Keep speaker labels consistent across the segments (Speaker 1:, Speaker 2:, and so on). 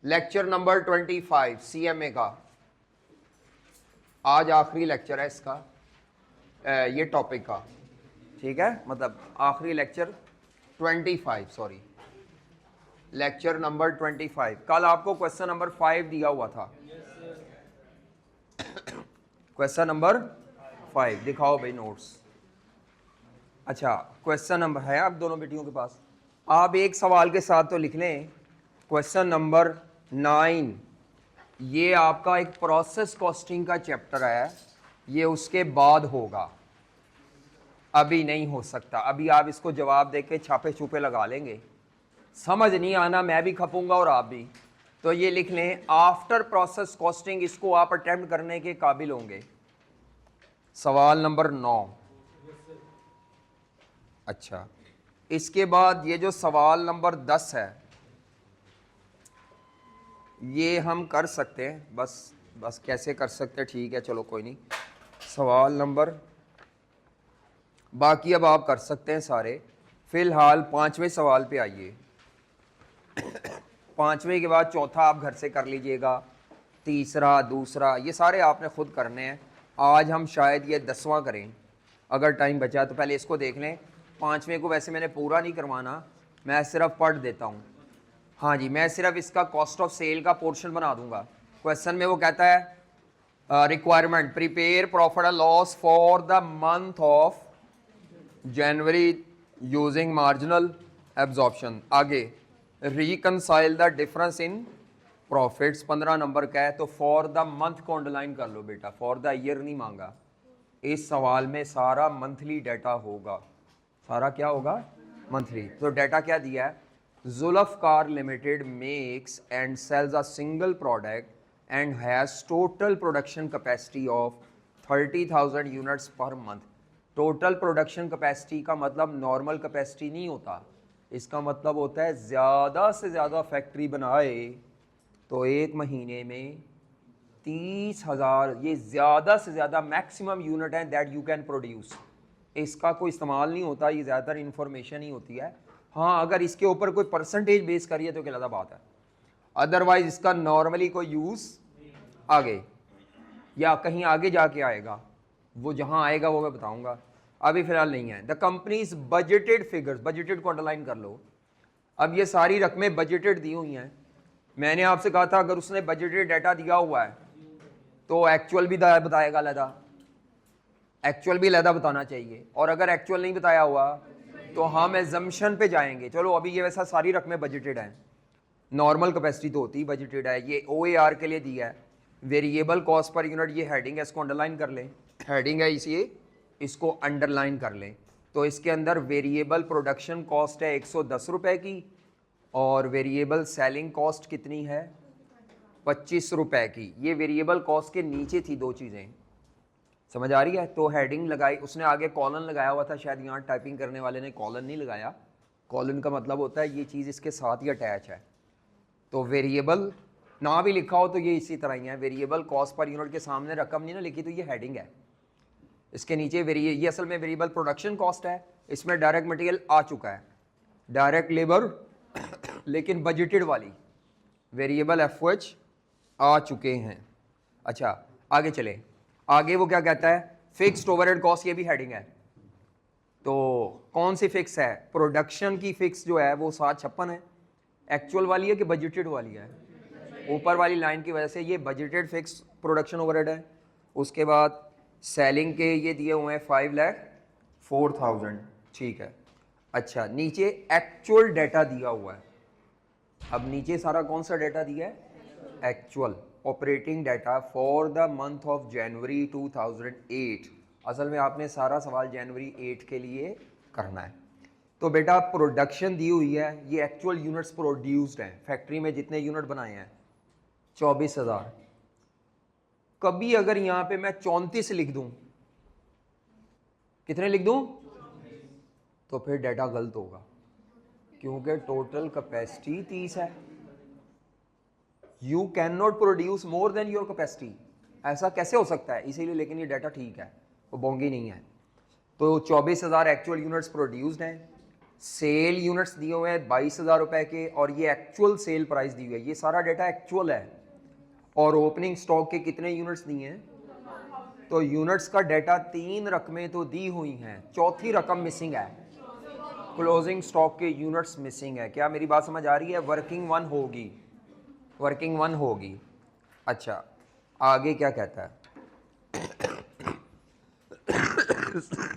Speaker 1: Lecture number 25 CMA का। आज आखिरी लेक्चर है इसका, ये टॉपिक का, ठीक है। मतलब आखिरी लेक्चर 25, सॉरी, लेक्चर नंबर 25। कल आपको क्वेश्चन नंबर 5 दिया हुआ था। क्वेश्चन नंबर 5 दिखाओ भाई नोट्स। अच्छा, क्वेश्चन नंबर है आप दोनों बेटियों के पास। आप एक सवाल के साथ तो लिख लें। क्वेश्चन नंबर 9, ये आपका एक प्रोसेस कॉस्टिंग का चैप्टर है, ये उसके बाद होगा, अभी नहीं हो सकता। अभी आप इसको जवाब देके छापे छुपे लगा लेंगे, समझ नहीं आना, मैं भी खपूंगा और आप भी। तो ये लिख लें, आफ्टर प्रोसेस कॉस्टिंग, इसको आप अटेम्प्ट करने के काबिल होंगे। सवाल नंबर 9। अच्छा, इसके बाद ये जो सवाल नंबर 10 है, ये हम कर सकते हैं, बस कैसे कर सकते हैं, ठीक है चलो कोई नहीं। सवाल नंबर बाकी अब आप कर सकते हैं सारे। फिलहाल 5वें सवाल पे आइए। 5वें के बाद चौथा आप घर से कर लीजिएगा, तीसरा, दूसरा, ये सारे आपने खुद करने हैं। आज हम शायद ये 10वां करें, अगर टाइम बचा तो पहले इसको देख लें। 5वें को वैसे मैंने पूरा नहीं करवाना, मैं सिर्फ पढ़ देता हूँ। हाँ जी, मैं सिर्फ इसका कॉस्ट ऑफ सेल का पोर्शन बना दूंगा। क्वेश्चन में वो कहता है requirement, prepare profit and loss for the month of January using marginal absorption. आगे, reconcile the difference in profits, 15 number का है। तो फॉर द मंथ को अंडरलाइन कर लो बेटा, फॉर द ईयर नहीं मांगा। इस सवाल में सारा मंथली डाटा होगा। सारा क्या होगा? मंथली। तो डाटा क्या दिया है? Zulfikar limited makes and sales a single product and has total production capacity of 30,000 units per month. Total production capacity का मतलब नॉर्मल कैपेसिटी नहीं होता, इसका मतलब होता है ज़्यादा से ज़्यादा फैक्ट्री बनाए तो एक महीने में 30,000, ये ज़्यादा से ज़्यादा मैक्सिमम यूनिट है दैट यू कैन प्रोड्यूस। इसका कोई इस्तेमाल नहीं होता, ये ज़्यादातर इन्फॉर्मेशन ही होती है। हाँ, अगर इसके ऊपर कोई परसेंटेज बेस करिए तो क्या बात है, अदरवाइज इसका नॉर्मली कोई यूज़ आगे या कहीं आगे जाके आएगा, वो जहाँ आएगा वो मैं बताऊँगा, अभी फ़िलहाल नहीं है। The companies budgeted figures, budgeted को अंडरलाइन कर लो। अब ये सारी रकमें बजटेड दी हुई हैं। मैंने आपसे कहा था अगर उसने बजटेड डाटा दिया हुआ है तो एक्चुअल भी बताएगा अलहदा, एक्चुअल भी अलहदा बताना चाहिए। और अगर एक्चुअल नहीं बताया हुआ तो हम एजम्पशन पे जाएंगे। चलो अभी ये वैसा सारी रकमें बजटेड हैं, नॉर्मल कैपेसिटी तो होती बजटेड है। ये OAR के लिए दिया है, वेरिएबल कॉस्ट पर यूनिट, ये हेडिंग है, इसको अंडरलाइन कर लें। हेडिंग है इसी, इसको अंडरलाइन कर लें। तो इसके अंदर वेरिएबल प्रोडक्शन कॉस्ट है 110 रुपये की, और वेरिएबल सेलिंग कॉस्ट कितनी है? 25 रुपये की। ये वेरिएबल कॉस्ट के नीचे थी दो चीज़ें, समझ आ रही है? तो हेडिंग लगाई उसने, आगे कॉलन लगाया हुआ था, शायद यहाँ टाइपिंग करने वाले ने कॉलन नहीं लगाया। कॉलन का मतलब होता है ये चीज़ इसके साथ ही अटैच है। तो वेरिएबल ना भी लिखा हो तो ये इसी तरह ही है, वेरिएबल कॉस्ट पर यूनिट के सामने रकम नहीं ना लिखी तो ये हेडिंग है। इसके नीचे ये असल में वेरिएबल प्रोडक्शन कॉस्ट है, इसमें डायरेक्ट मटेरियल आ चुका है, डायरेक्ट लेबर लेकिन बजटेड वाली वेरिएबल FOH आ चुके हैं। अच्छा आगे चले, आगे वो क्या कहता है? फिक्स्ड ओवरहेड कॉस्ट, ये भी हेडिंग है। तो कौन सी फिक्स है? प्रोडक्शन की फिक्स जो है वो 756 है। एक्चुअल वाली है कि बजटेड वाली है? ऊपर वाली लाइन की वजह से ये बजटेड फिक्स प्रोडक्शन ओवरहेड है। उसके बाद सेलिंग के ये दिए हुए हैं 5,04,000, ठीक है। अच्छा, नीचे एक्चुअल डाटा दिया हुआ है। अब नीचे सारा कौन सा डाटा दिया है? Actual operating data for the month of जनवरी 2008। असल में आपने सारा सवाल जनवरी 8 के लिए करना है। तो बेटा प्रोडक्शन दी हुई है, ये एक्चुअल यूनिट्स प्रोड्यूस्ड हैं, फैक्ट्री में जितने यूनिट बनाए हैं 24,000। कभी अगर यहाँ पे मैं 34 लिख दूं, कितने लिख दूं? तो फिर डाटा गलत होगा, क्योंकि टोटल कैपेसिटी 30 है। You can not produce more than your capacity, ऐसा कैसे हो सकता है? इसीलिए, लेकिन ये डाटा ठीक है, वो बोंगी नहीं है। तो 24,000 एक्चुअल यूनिट्स प्रोड्यूस्ड हैं, सेल यूनिट्स दिए हुए हैं 22,000 रुपए के, और ये एक्चुअल सेल प्राइस दी हुई है, ये सारा डेटा एक्चुअल है। और ओपनिंग स्टॉक के कितने यूनिट्स दिए हैं, तो यूनिट्स का डेटा 3 रकमें तो दी हुई हैं, चौथी रकम मिसिंग है, क्लोजिंग स्टॉक के यूनिट्स मिसिंग है। क्या मेरी बात समझ आ रही है? वर्किंग वन होगी, वर्किंग वन होगी। अच्छा आगे क्या कहता है?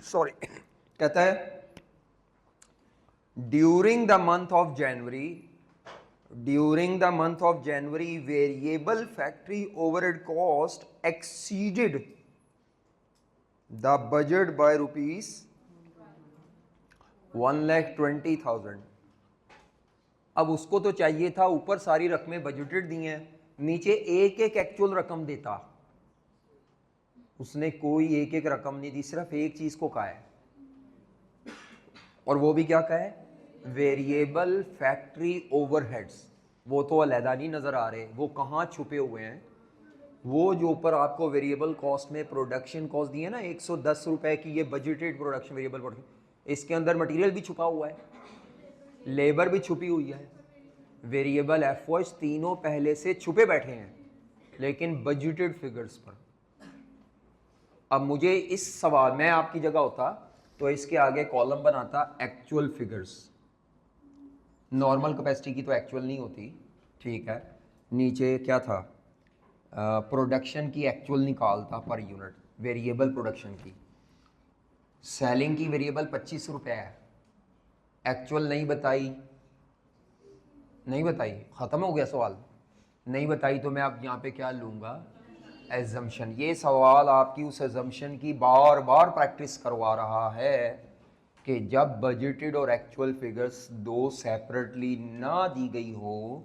Speaker 1: सॉरी, कहता है during the month of January variable factory overhead cost exceeded the budget by rupees 1,20,000। अब उसको तो चाहिए था, ऊपर सारी रकमें बजटेड दी हैं, नीचे एक एक एक्चुअल रकम देता, उसने कोई एक एक रकम नहीं दी, सिर्फ एक चीज को कहा है, और वो भी क्या कहा है? Variable factory overheads. वो तो अलहदा नहीं नजर आ रहे, वो कहाँ छुपे हुए हैं? वो जो ऊपर आपको वेरिएबल कॉस्ट में प्रोडक्शन कॉस्ट दी है ना 110 रुपए की, ये बजटेड प्रोडक्शन वेरिएबल प्रोडक्शन, इसके अंदर मटेरियल भी छुपा हुआ है, लेबर भी छुपी हुई है, वेरिएबल एफओएच, तीनों पहले से छुपे बैठे हैं, लेकिन बजटेड फिगर्स पर। अब मुझे इस सवाल, मैं आपकी जगह होता तो इसके आगे कॉलम बनाता एक्चुअल फिगर्स। नॉर्मल कैपेसिटी की तो एक्चुअल नहीं होती, ठीक है। नीचे क्या था? प्रोडक्शन की एक्चुअल निकालता पर यूनिट, वेरिएबल प्रोडक्शन की। सेलिंग की वेरिएबल 25 रुपये है, एक्चुअल नहीं बताई, ख़त्म हो गया सवाल। नहीं बताई तो मैं अब यहाँ पे क्या लूँगा? एजम्पशन। ये सवाल आपकी उस एजम्पशन की बार बार प्रैक्टिस करवा रहा है कि जब बजटेड और एक्चुअल फिगर्स दो सेपरेटली ना दी गई हो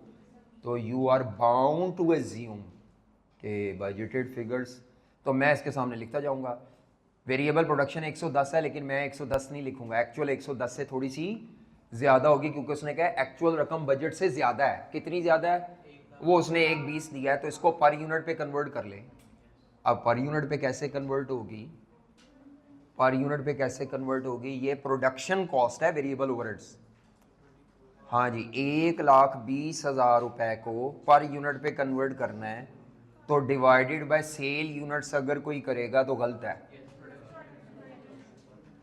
Speaker 1: तो you are bound to assume कि बजटेड फिगर्स। तो मैं इसके सामने लिखता जाऊंगा, वेरिएबल प्रोडक्शन 110 है, लेकिन मैं 110 नहीं लिखूंगा, एक्चुअल 110 से थोड़ी सी ज़्यादा होगी, क्योंकि उसने कहा एक्चुअल रकम बजट से ज़्यादा है। कितनी ज़्यादा है? वो उसने 1,20 दिया है, तो इसको पर यूनिट पे कन्वर्ट कर ले। अब पर यूनिट पे कैसे कन्वर्ट होगी? पर यूनिट पे कैसे कन्वर्ट होगी? ये प्रोडक्शन कॉस्ट है, वेरिएबल ओवरहेड्स। हाँ जी, 1,20,000 रुपए को पर यूनिट पे कन्वर्ट करना है, तो डिवाइडेड बाय सेल यूनिट्स अगर कोई करेगा तो गलत है।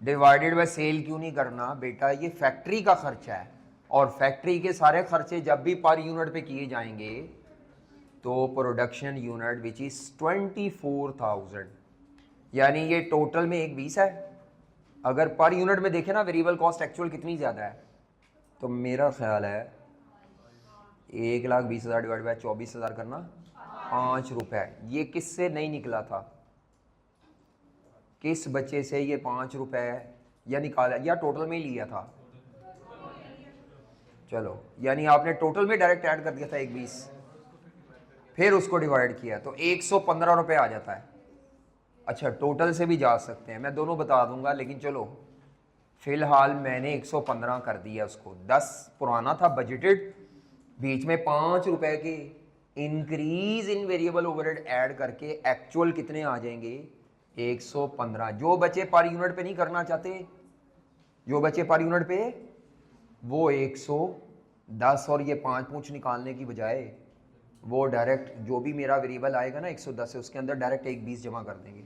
Speaker 1: डिवाइडेड बाय सेल क्यों नहीं करना बेटा? ये फैक्ट्री का खर्चा है, और फैक्ट्री के सारे खर्चे जब भी पर यूनिट पे किए जाएंगे तो प्रोडक्शन यूनिट विच इज 24,000, यानी ये टोटल में 1,20 है। अगर पर यूनिट में देखें ना वेरिएबल कॉस्ट एक्चुअल कितनी ज़्यादा है, तो मेरा ख्याल है 1,20,000 डिवाइड बाय 24,000 करना 5 रुपये। ये किससे नहीं निकला था? किस बच्चे से ये 5 रुपये या निकाला या टोटल में ही लिया था? चलो, यानी आपने टोटल में डायरेक्ट ऐड कर दिया था 1,20, फिर उसको डिवाइड किया तो 115 रुपये आ जाता है। अच्छा, टोटल से भी जा सकते हैं, मैं दोनों बता दूंगा, लेकिन चलो फिलहाल मैंने 115 कर दिया उसको। 10 पुराना था बजटेड, बीच में 5 रुपए के increase in variable overhead add करके एक्चुअल कितने आ जाएंगे? 115। जो बच्चे पर यूनिट पे नहीं करना चाहते, जो बच्चे पर यूनिट पे, वो 110 और ये 5 पूंछ निकालने की बजाय वो डायरेक्ट जो भी मेरा वेरिएबल आएगा ना 110 से, उसके अंदर डायरेक्ट 1,20 जमा कर देंगे।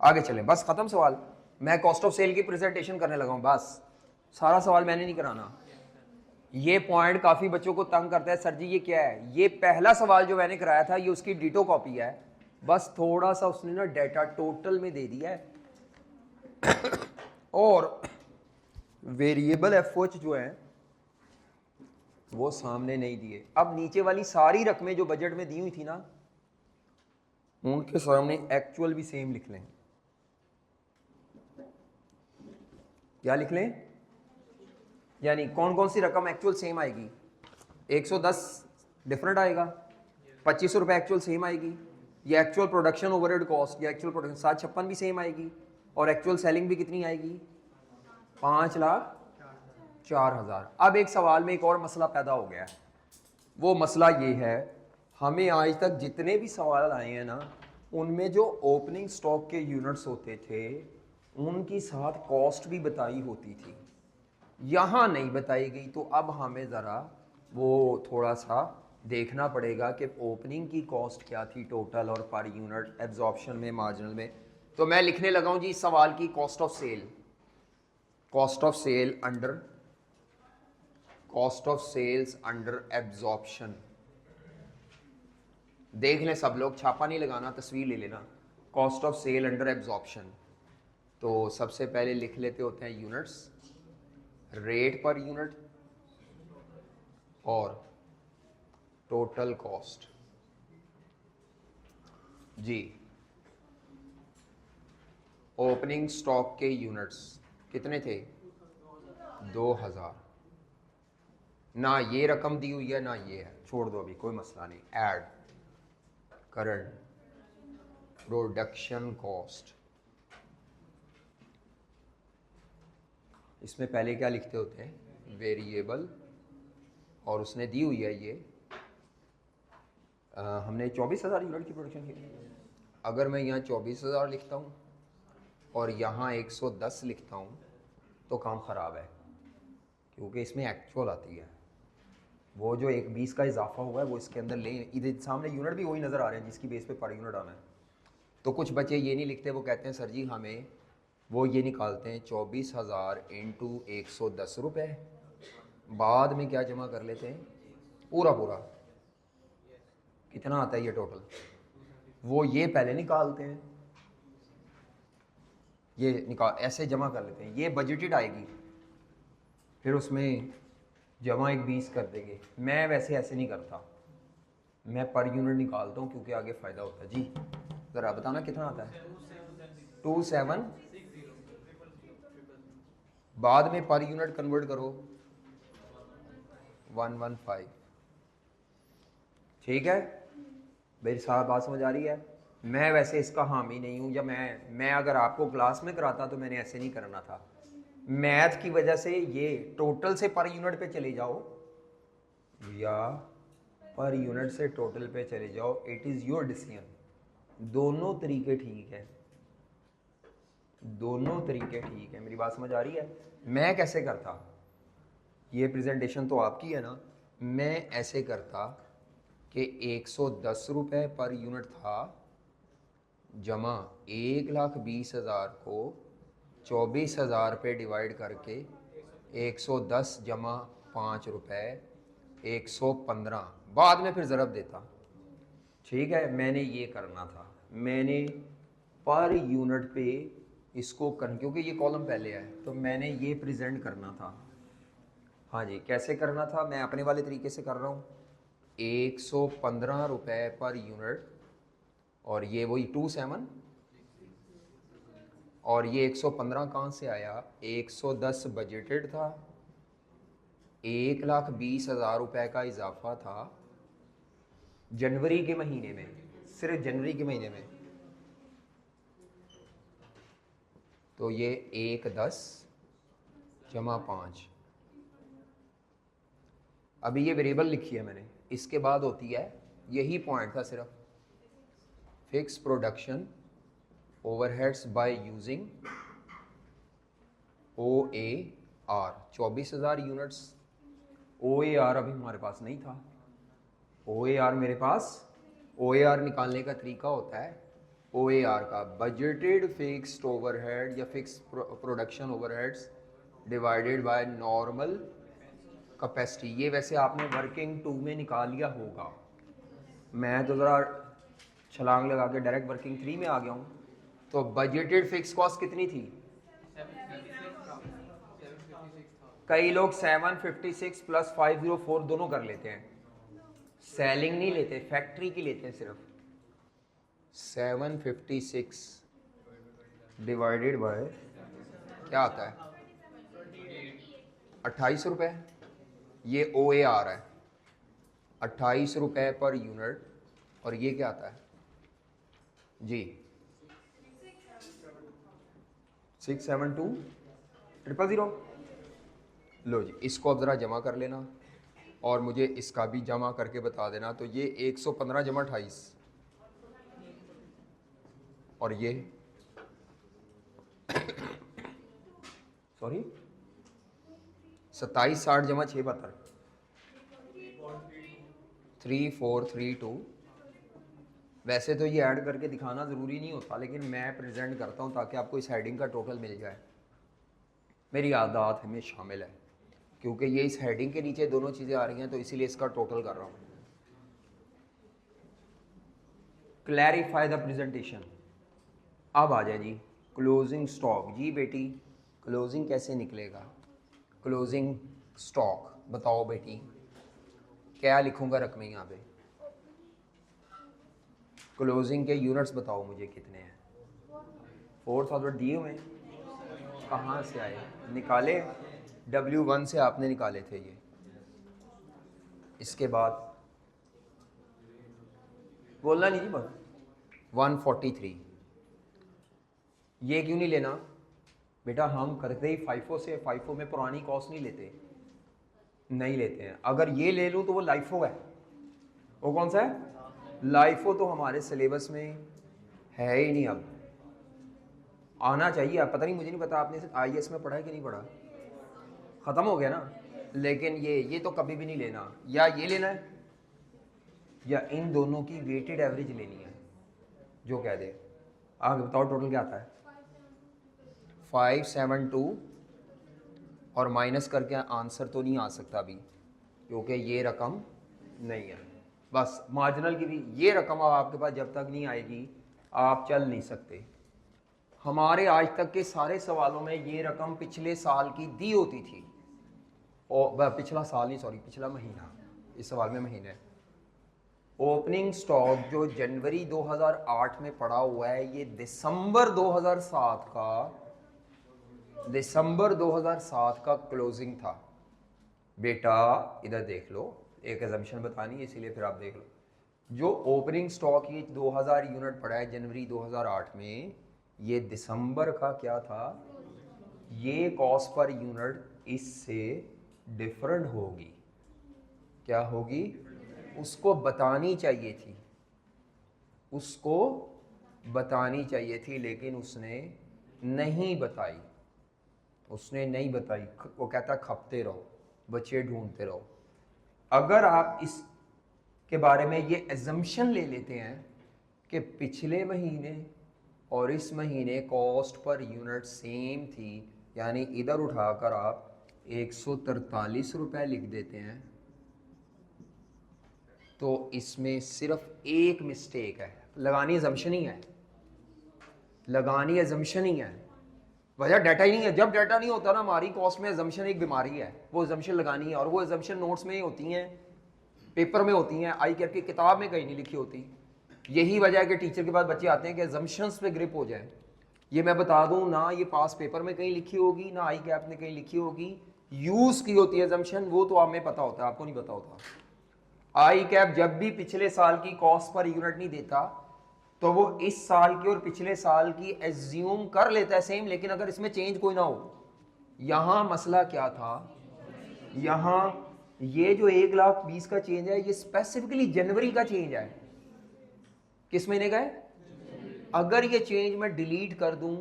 Speaker 1: आगे चले, बस खत्म सवाल। मैं कॉस्ट ऑफ सेल की प्रेजेंटेशन करने लगा हूँ, बस सारा सवाल मैंने नहीं कराना। ये पॉइंट काफ़ी बच्चों को तंग करता है, सर जी ये क्या है? ये पहला सवाल जो मैंने कराया था ये उसकी डिटो कॉपी है, बस थोड़ा सा उसने ना डाटा टोटल में दे दिया है और वेरिएबल एफओएच जो है वो सामने नहीं दिए। अब नीचे वाली सारी रकमें जो बजट में दी हुई थी ना, उनके सामने एक्चुअल भी सेम लिख लें। क्या लिख लें? यानी कौन कौन सी रकम एक्चुअल सेम आएगी? 110 डिफरेंट आएगा, 25 रुपये एक्चुअल सेम आएगी, ये एक्चुअल प्रोडक्शन ओवरहेड कॉस्ट या एक्चुअल प्रोडक्शन 756 भी सेम आएगी, और एक्चुअल सेलिंग भी कितनी आएगी? 5,04,000। अब एक सवाल में एक और मसला पैदा हो गया है, वो मसला ये है, हमें आज तक जितने भी सवाल आए हैं ना, उनमें जो ओपनिंग स्टॉक के यूनिट्स होते थे उनकी साथ कॉस्ट भी बताई होती थी। यहाँ नहीं बताई गई, तो अब हमें ज़रा वो थोड़ा सा देखना पड़ेगा कि ओपनिंग की कॉस्ट क्या थी टोटल और पर यूनिट एब्जॉर्प्शन में, मार्जिनल में। तो मैं लिखने लगा हूँ जी इस सवाल की cost of sale, cost of sale under, cost of sales under absorption. देख लें सब लोग, छापा नहीं लगाना, तस्वीर ले लेना। Cost of sale under absorption, तो सबसे पहले लिख लेते होते हैं यूनिट्स, रेट पर यूनिट और टोटल कॉस्ट। जी, ओपनिंग स्टॉक के यूनिट्स कितने थे? 2000। ना ये रकम दी हुई है ना ये है, छोड़ दो अभी, कोई मसला नहीं। ऐड करंट प्रोडक्शन कॉस्ट, इसमें पहले क्या लिखते होते हैं? वेरिएबल, और उसने दी हुई है ये हमने 24,000 यूनिट की प्रोडक्शन की। अगर मैं यहाँ 24,000 लिखता हूँ और यहाँ 110 लिखता हूँ तो काम ख़राब है, क्योंकि इसमें एक्चुअल आती है। वो जो 120 का इजाफा हुआ है वो इसके अंदर ले, इधर सामने यूनिट भी वही नज़र आ रहे हैं जिसकी बेस पे पर यूनिट आना है। तो कुछ बच्चे ये नहीं लिखते, वो कहते हैं सर जी हमें, वो ये निकालते हैं 24,000 इंटू 110 रुपये, बाद में क्या जमा कर लेते हैं? पूरा पूरा कितना आता है ये टोटल, वो ये पहले निकालते हैं, ये निकाल ऐसे जमा कर लेते हैं, ये बजटेड आएगी, फिर उसमें जमा 120 कर देंगे। मैं वैसे ऐसे नहीं करता, मैं पर यूनिट निकालता हूँ क्योंकि आगे फ़ायदा होता है। जी ज़रा बताना कितना आता है? 27, बाद में पर यूनिट कन्वर्ट करो 115। ठीक है मेरी साहब, बात समझ आ रही है? मैं वैसे इसका हामी नहीं हूँ, या मैं अगर आपको क्लास में कराता तो मैंने ऐसे नहीं करना था। मैथ की वजह से ये टोटल से पर यूनिट पे चले जाओ या पर यूनिट से टोटल पे चले जाओ, इट इज़ योर डिसीजन। दोनों तरीके ठीक है, दोनों तरीके ठीक है। मेरी बात समझ आ रही है? मैं कैसे करता, ये प्रेजेंटेशन तो आपकी है ना, मैं ऐसे करता कि 110 रुपये पर यूनिट था, जमा 1,20,000 को 24,000 पे डिवाइड करके 110 जमा 5 रुपये 115, बाद में फिर ज़रब देता। ठीक है, मैंने ये करना था, मैंने पर यूनिट पे इसको कर, क्योंकि ये कॉलम पहले है तो मैंने ये प्रेजेंट करना था। हाँ जी, कैसे करना था? मैं अपने वाले तरीके से कर रहा हूँ। 115 रुपये पर यूनिट, और ये वही 27, और ये 115 कहाँ से आया? 110 बजटेड था, 1,20,000 रुपये का इजाफा था जनवरी के महीने में, सिर्फ जनवरी के महीने में, तो ये 110 जमा 5। अभी ये वेरिएबल लिखी है मैंने, इसके बाद होती है, यही पॉइंट था सिर्फ, fix production overheads bye using OAR 24,000 units. OAR अभी हमारे पास नहीं था, OAR मेरे पास, OAR निकालने का तरीका होता है, OAR का बजटेड फिक्स्ड ओवरहेड या fix production overheads divided by normal capacity. ये वैसे आपने वर्किंग 2 में निकाल लिया होगा, मैं तो ज़रा छलांग लगा के डायरेक्ट वर्किंग 3 में आ गया हूँ। तो बजटेड फिक्स कॉस्ट कितनी थी? कई लोग 756 प्लस 504 दोनों कर लेते हैं, सेलिंग नहीं लेते, फैक्ट्री की लेते हैं सिर्फ। 756 डिवाइडेड बाय क्या आता है? 28 रुपये, ये OAR है, 28 रुपये पर यूनिट, और ये क्या आता है जी? 672,000। लो जी, इसको अब ज़रा जमा कर लेना और मुझे इसका भी जमा करके बता देना। तो ये 115 जमा 28, और ये सॉरी 2760 जमा 672 3432। वैसे तो ये ऐड करके दिखाना ज़रूरी नहीं होता, लेकिन मैं प्रेजेंट करता हूँ ताकि आपको इस हेडिंग का टोटल मिल जाए। मेरी आदत में शामिल है, क्योंकि ये इस हेडिंग के नीचे दोनों चीज़ें आ रही हैं, तो इसीलिए इसका टोटल कर रहा हूँ। Clarify the presentation. अब आ जाए जी क्लोजिंग स्टॉक। जी बेटी क्लोजिंग कैसे निकलेगा? क्लोजिंग स्टॉक बताओ बेटी, क्या लिखूंगा रकमें यहाँ पे? क्लोजिंग के यूनिट्स बताओ मुझे कितने हैं? 4000 दिए हुए हैं। कहाँ से आए? निकाले W1 से आपने निकाले थे ये। इसके बाद बोलना नहीं जी बस 143। ये क्यों नहीं लेना बेटा? हम करते ही फाइफो से, फाइफो में पुरानी कॉस्ट नहीं लेते, नहीं लेते हैं। अगर ये ले लूँ तो वो लाइफो है। वो कौन सा है? लाइफो तो हमारे सिलेबस में है ही नहीं। अब आना चाहिए। अब पता नहीं, मुझे नहीं पता आपने IAS में पढ़ा है कि नहीं पढ़ा, ख़त्म हो गया ना। लेकिन ये तो कभी भी नहीं लेना। या ये लेना है या इन दोनों की वेटेड एवरेज लेनी है, जो कह दे। आगे बताओ टोटल क्या आता है? 572 और माइनस करके आंसर तो नहीं आ सकता अभी, क्योंकि ये रकम नहीं है। बस मार्जिनल की भी ये रकम अब आपके पास जब तक नहीं आएगी आप चल नहीं सकते। हमारे आज तक के सारे सवालों में ये रकम पिछले साल की दी होती थी, और पिछला साल नहीं, सॉरी पिछला महीना, इस सवाल में महीना है। ओपनिंग स्टॉक जो जनवरी 2008 में पड़ा हुआ है, ये दिसंबर 2007 का क्लोजिंग था। बेटा इधर देख लो, एक एजम्पशन बतानी है इसीलिए फिर आप देख लो। जो ओपनिंग स्टॉक ये 2000 यूनिट पड़ा है जनवरी 2008 में, ये दिसंबर का क्या था? ये कॉस्ट पर यूनिट इससे डिफरेंट होगी। क्या होगी? उसको बतानी चाहिए थी, उसको बतानी चाहिए थी, लेकिन उसने नहीं बताई। उसने नहीं बताई। वो कहता खपते रहो, बच्चे ढूंढते रहो। अगर आप इस के बारे में ये एजम्पशन ले लेते हैं कि पिछले महीने और इस महीने कॉस्ट पर यूनिट सेम थी, यानी इधर उठाकर आप 143 रुपये लिख देते हैं, तो इसमें सिर्फ एक मिस्टेक है। लगानी एजम्पशन ही है, लगानी एजम्पशन ही है। वजह डाटा ही नहीं है। जब डाटा नहीं होता ना, हमारी कॉस्ट में एजम्पशन एक बीमारी है, वो एजम्पशन लगानी है। और वो एजम्पशन नोट्स में ही होती हैं, पेपर में होती हैं, आई कैप की किताब में कहीं नहीं लिखी होती। यही वजह है कि टीचर के पास बच्चे आते हैं कि एजम्पशंस पे ग्रिप हो जाए। ये मैं बता दूं ना, ये पास पेपर में कहीं लिखी होगी ना आई कैप में कहीं लिखी होगी। यूज की होती है एजम्पशन, वो तो हमें पता होता है, आपको नहीं पता होता। आई कैप जब भी पिछले साल की कॉस्ट पर यूनिट नहीं देता, तो वो इस साल की और पिछले साल की एज्यूम कर लेता है सेम, लेकिन अगर इसमें चेंज कोई ना हो। यहां मसला क्या था? यहां ये जो 1,20,000 का चेंज है, ये स्पेसिफिकली जनवरी का चेंज है। किस महीने का है? अगर ये चेंज मैं डिलीट कर दूं,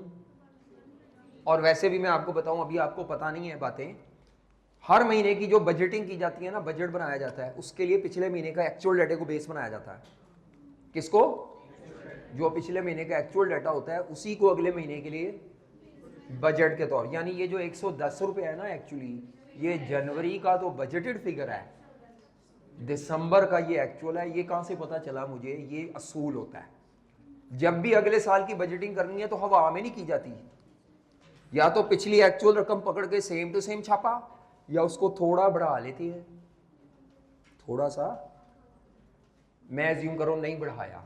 Speaker 1: और वैसे भी मैं आपको बताऊं, अभी आपको पता नहीं है बातें, हर महीने की जो बजटिंग की जाती है ना, बजट बनाया जाता है, उसके लिए पिछले महीने का एक्चुअल डाटा को बेस बनाया जाता है। किसको? जो पिछले महीने का एक्चुअल डाटा होता है उसी को अगले महीने के लिए बजट के तौर, यानी ये जो 110 रुपये है ना, एक्चुअली ये जनवरी का तो बजटेड फिगर है, दिसंबर का ये एक्चुअल है। ये कहां से पता चला मुझे? ये असूल होता है। जब भी अगले साल की बजटिंग करनी है तो हवा में नहीं की जाती, या तो पिछली एक्चुअल रकम पकड़ के सेम टू सेम छापा, या उसको थोड़ा बढ़ा लेती है, थोड़ा सा। मैं एज्यूम करो नहीं बढ़ाया,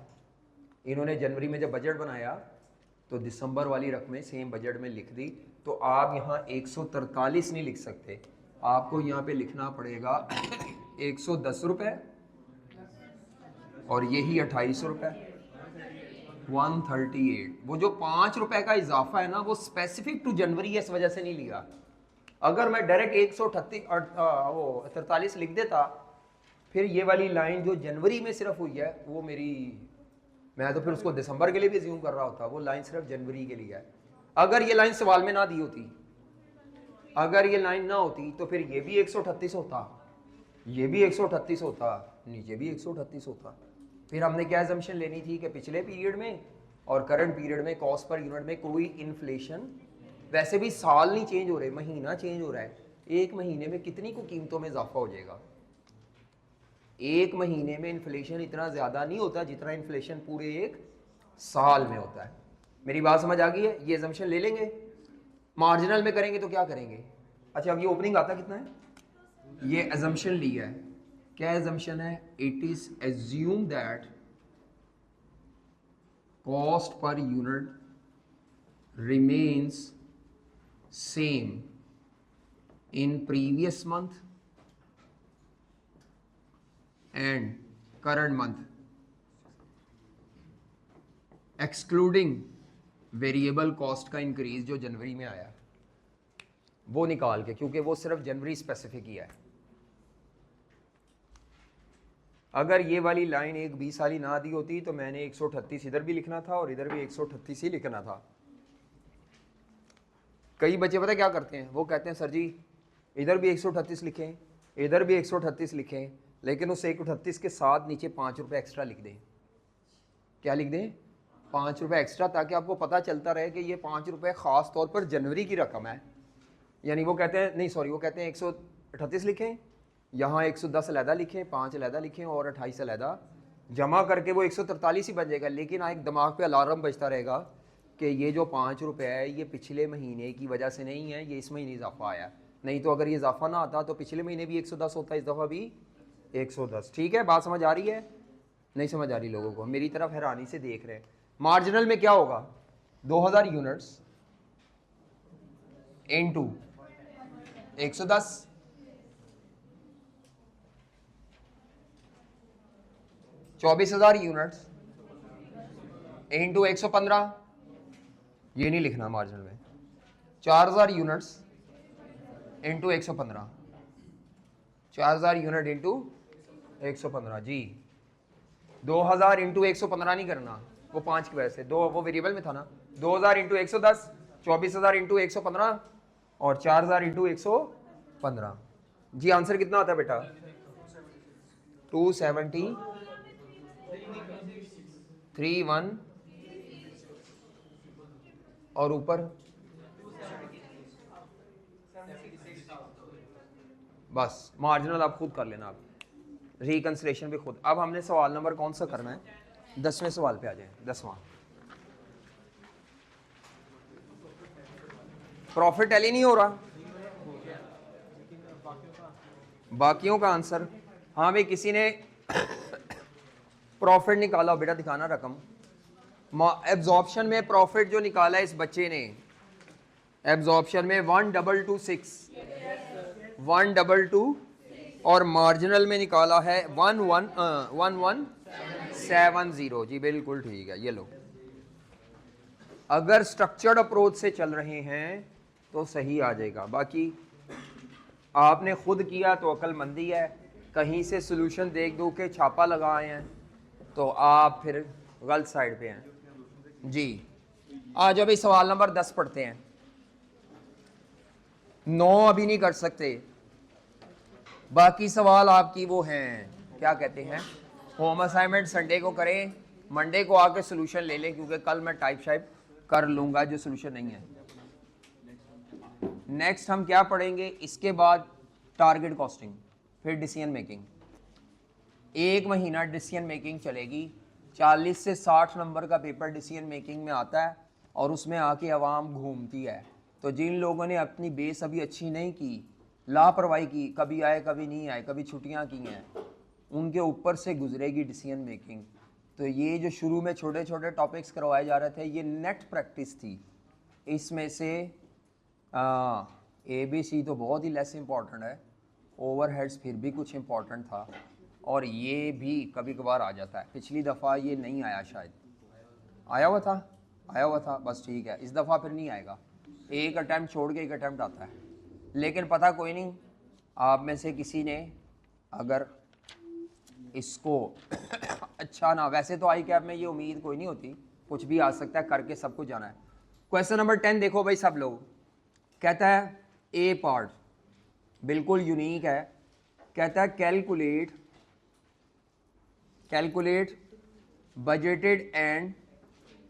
Speaker 1: इन्होंने जनवरी में जब बजट बनाया तो दिसंबर वाली रकमें सेम बजट में लिख दी, तो आप यहाँ 143 नहीं लिख सकते, आपको यहाँ पे लिखना पड़ेगा 110 रुपये और यही 28 रुपये, 138। वो जो 5 रुपए का इजाफा है ना, वो स्पेसिफिक टू जनवरी है, इस वजह से नहीं लिया। अगर मैं डायरेक्ट 143 लिख देता, फिर ये वाली लाइन जो जनवरी में सिर्फ हुई है वो मेरी, मैं तो फिर उसको दिसंबर के लिए भी ज्यूम कर रहा होता। वो लाइन सिर्फ जनवरी के लिए है। अगर ये लाइन सवाल में ना दी होती अगर ये लाइन ना होती तो फिर ये भी 138 होता, ये भी 138 होता, नीचे भी 138 होता। फिर हमने क्या एजम्पशन लेनी थी कि पिछले पीरियड में और करंट पीरियड में कॉस्ट पर यूनिट में कोई इन्फ्लेशन, वैसे भी साल नहीं चेंज हो रहे, महीना चेंज हो रहा है। एक महीने में कितनी को कीमतों में इजाफा हो जाएगा? एक महीने में इन्फ्लेशन इतना ज़्यादा नहीं होता जितना इन्फ्लेशन पूरे एक साल में होता है। मेरी बात समझ आ गई है? ये एजम्पशन ले लेंगे। मार्जिनल में करेंगे तो क्या करेंगे? अच्छा, अब ये ओपनिंग आता कितना है? ये एजम्पशन लिया है, क्या एजम्पशन है? It is assume that cost per unit remains same in previous month and current month excluding variable cost का इंक्रीज जो जनवरी में आया वो निकाल के, क्योंकि वो सिर्फ जनवरी स्पेसिफिक किया है। अगर ये वाली लाइन एक 20 वाली ना दी होती तो मैंने 138 इधर भी लिखना था और इधर भी 138 ही लिखना था। कई बच्चे पता क्या करते हैं, वो कहते हैं सर जी इधर भी 138 लिखें, इधर भी 138 लिखें, लेकिन उस 138 के साथ नीचे 5 रुपये एक्स्ट्रा लिख दें। क्या लिख दें? 5 रुपये एक्स्ट्रा, ताकि आपको पता चलता रहे कि ये 5 रुपये ख़ास तौर पर जनवरी की रकम है। यानी वो कहते हैं नहीं सॉरी, वो कहते हैं 138 लिखें, यहाँ 110 अलहदा लिखें, 5 अलहदा लिखें और 28 अलहदा जमा करके वो 143 ही बन जाएगा। लेकिन एक दिमाग पे अलार्म बजता रहेगा कि ये जो 5 रुपये है ये पिछले महीने की वजह से नहीं है, ये इस महीने इजाफा आया। नहीं तो अगर ये इजाफा ना आता तो पिछले महीने भी 110 होता, इस दफ़ा भी 110। ठीक है, बात समझ आ रही है? नहीं समझ आ रही लोगों को? मेरी तरफ हैरानी से देख रहे हैं। मार्जिनल में क्या होगा? 2000 यूनिट्स इनटू 110, 24,000 यूनिट्स इनटू 115, ये नहीं लिखना मार्जिनल में। 4,000 यूनिट्स इंटू 115, 4,000 यूनिट इंटू 115 जी। 2,000 इंटू 115 नहीं करना, वो 5 की वजह से, दो वो वेरिएबल में था ना। 2,000 इंटू 110, 24,000 इंटू 115 और 4,000 इंटू 115 जी। आंसर कितना आता है बेटा? 270 31 और ऊपर बस मार्जिनल आप खुद कर लेना, आप रिकंसिलेशन भी खुद। अब हमने सवाल नंबर कौन सा करना है? 10वें सवाल पे आ जाए। 10वां प्रॉफिट टैली नहीं हो रहा, बाकियों का आंसर। हाँ भाई, किसी ने प्रॉफिट निकाला बेटा, दिखाना रकम। एब्जॉर्प्शन में प्रॉफिट जो निकाला है इस बच्चे ने, एब्जॉर्प्शन में 1226 122 और मार्जिनल में निकाला है 1170 जी। बिल्कुल ठीक है, ये लो। अगर स्ट्रक्चर्ड अप्रोच से चल रहे हैं तो सही आ जाएगा, बाकी आपने खुद किया तो अक्लमंदी है। कहीं से सोल्यूशन देख दो के छापा लगाए हैं तो आप फिर गलत साइड पे हैं जी। आज अभी सवाल नंबर 10 पढ़ते हैं। 9 अभी नहीं कर सकते, बाकी सवाल आपकी वो हैं, क्या कहते हैं, होम असाइनमेंट संडे को करें, मंडे को आके सोल्यूशन ले लें, क्योंकि कल मैं टाइप शाइप कर लूँगा जो सोल्यूशन नहीं है। नेक्स्ट हम क्या पढ़ेंगे इसके बाद? टारगेट कॉस्टिंग, फिर डिसीजन मेकिंग। एक महीना डिसीजन मेकिंग चलेगी। 40 से 60 नंबर का पेपर डिसीजन मेकिंग में आता है और उसमें आके आवाम घूमती है। तो जिन लोगों ने अपनी बेस अभी अच्छी नहीं की, लापरवाही की, कभी आए कभी नहीं आए, कभी छुट्टियां की हैं, उनके ऊपर से गुजरेगी डिसीजन मेकिंग। तो ये जो शुरू में छोटे छोटे टॉपिक्स करवाए जा रहे थे, ये नेट प्रैक्टिस थी। इसमें से ABC तो बहुत ही लेस इंपॉर्टेंट है, ओवरहेड्स फिर भी कुछ इंपॉर्टेंट था, और ये भी कभी कभार आ जाता है। पिछली दफ़ा ये नहीं आया, शायद आया हुआ था, बस ठीक है। इस दफ़ा फिर नहीं आएगा, एक अटैम्प्ट छोड़ के एक अटैम्प्ट आता है। लेकिन पता कोई नहीं, आप में से किसी ने अगर इसको अच्छा ना, वैसे तो आई कैप में ये उम्मीद कोई नहीं होती, कुछ भी आ सकता है, करके सब कुछ जाना है। क्वेश्चन नंबर 10 देखो भाई सब लोग। कहता है ए पार्ट बिल्कुल यूनिक है, कहता है calculate budgeted and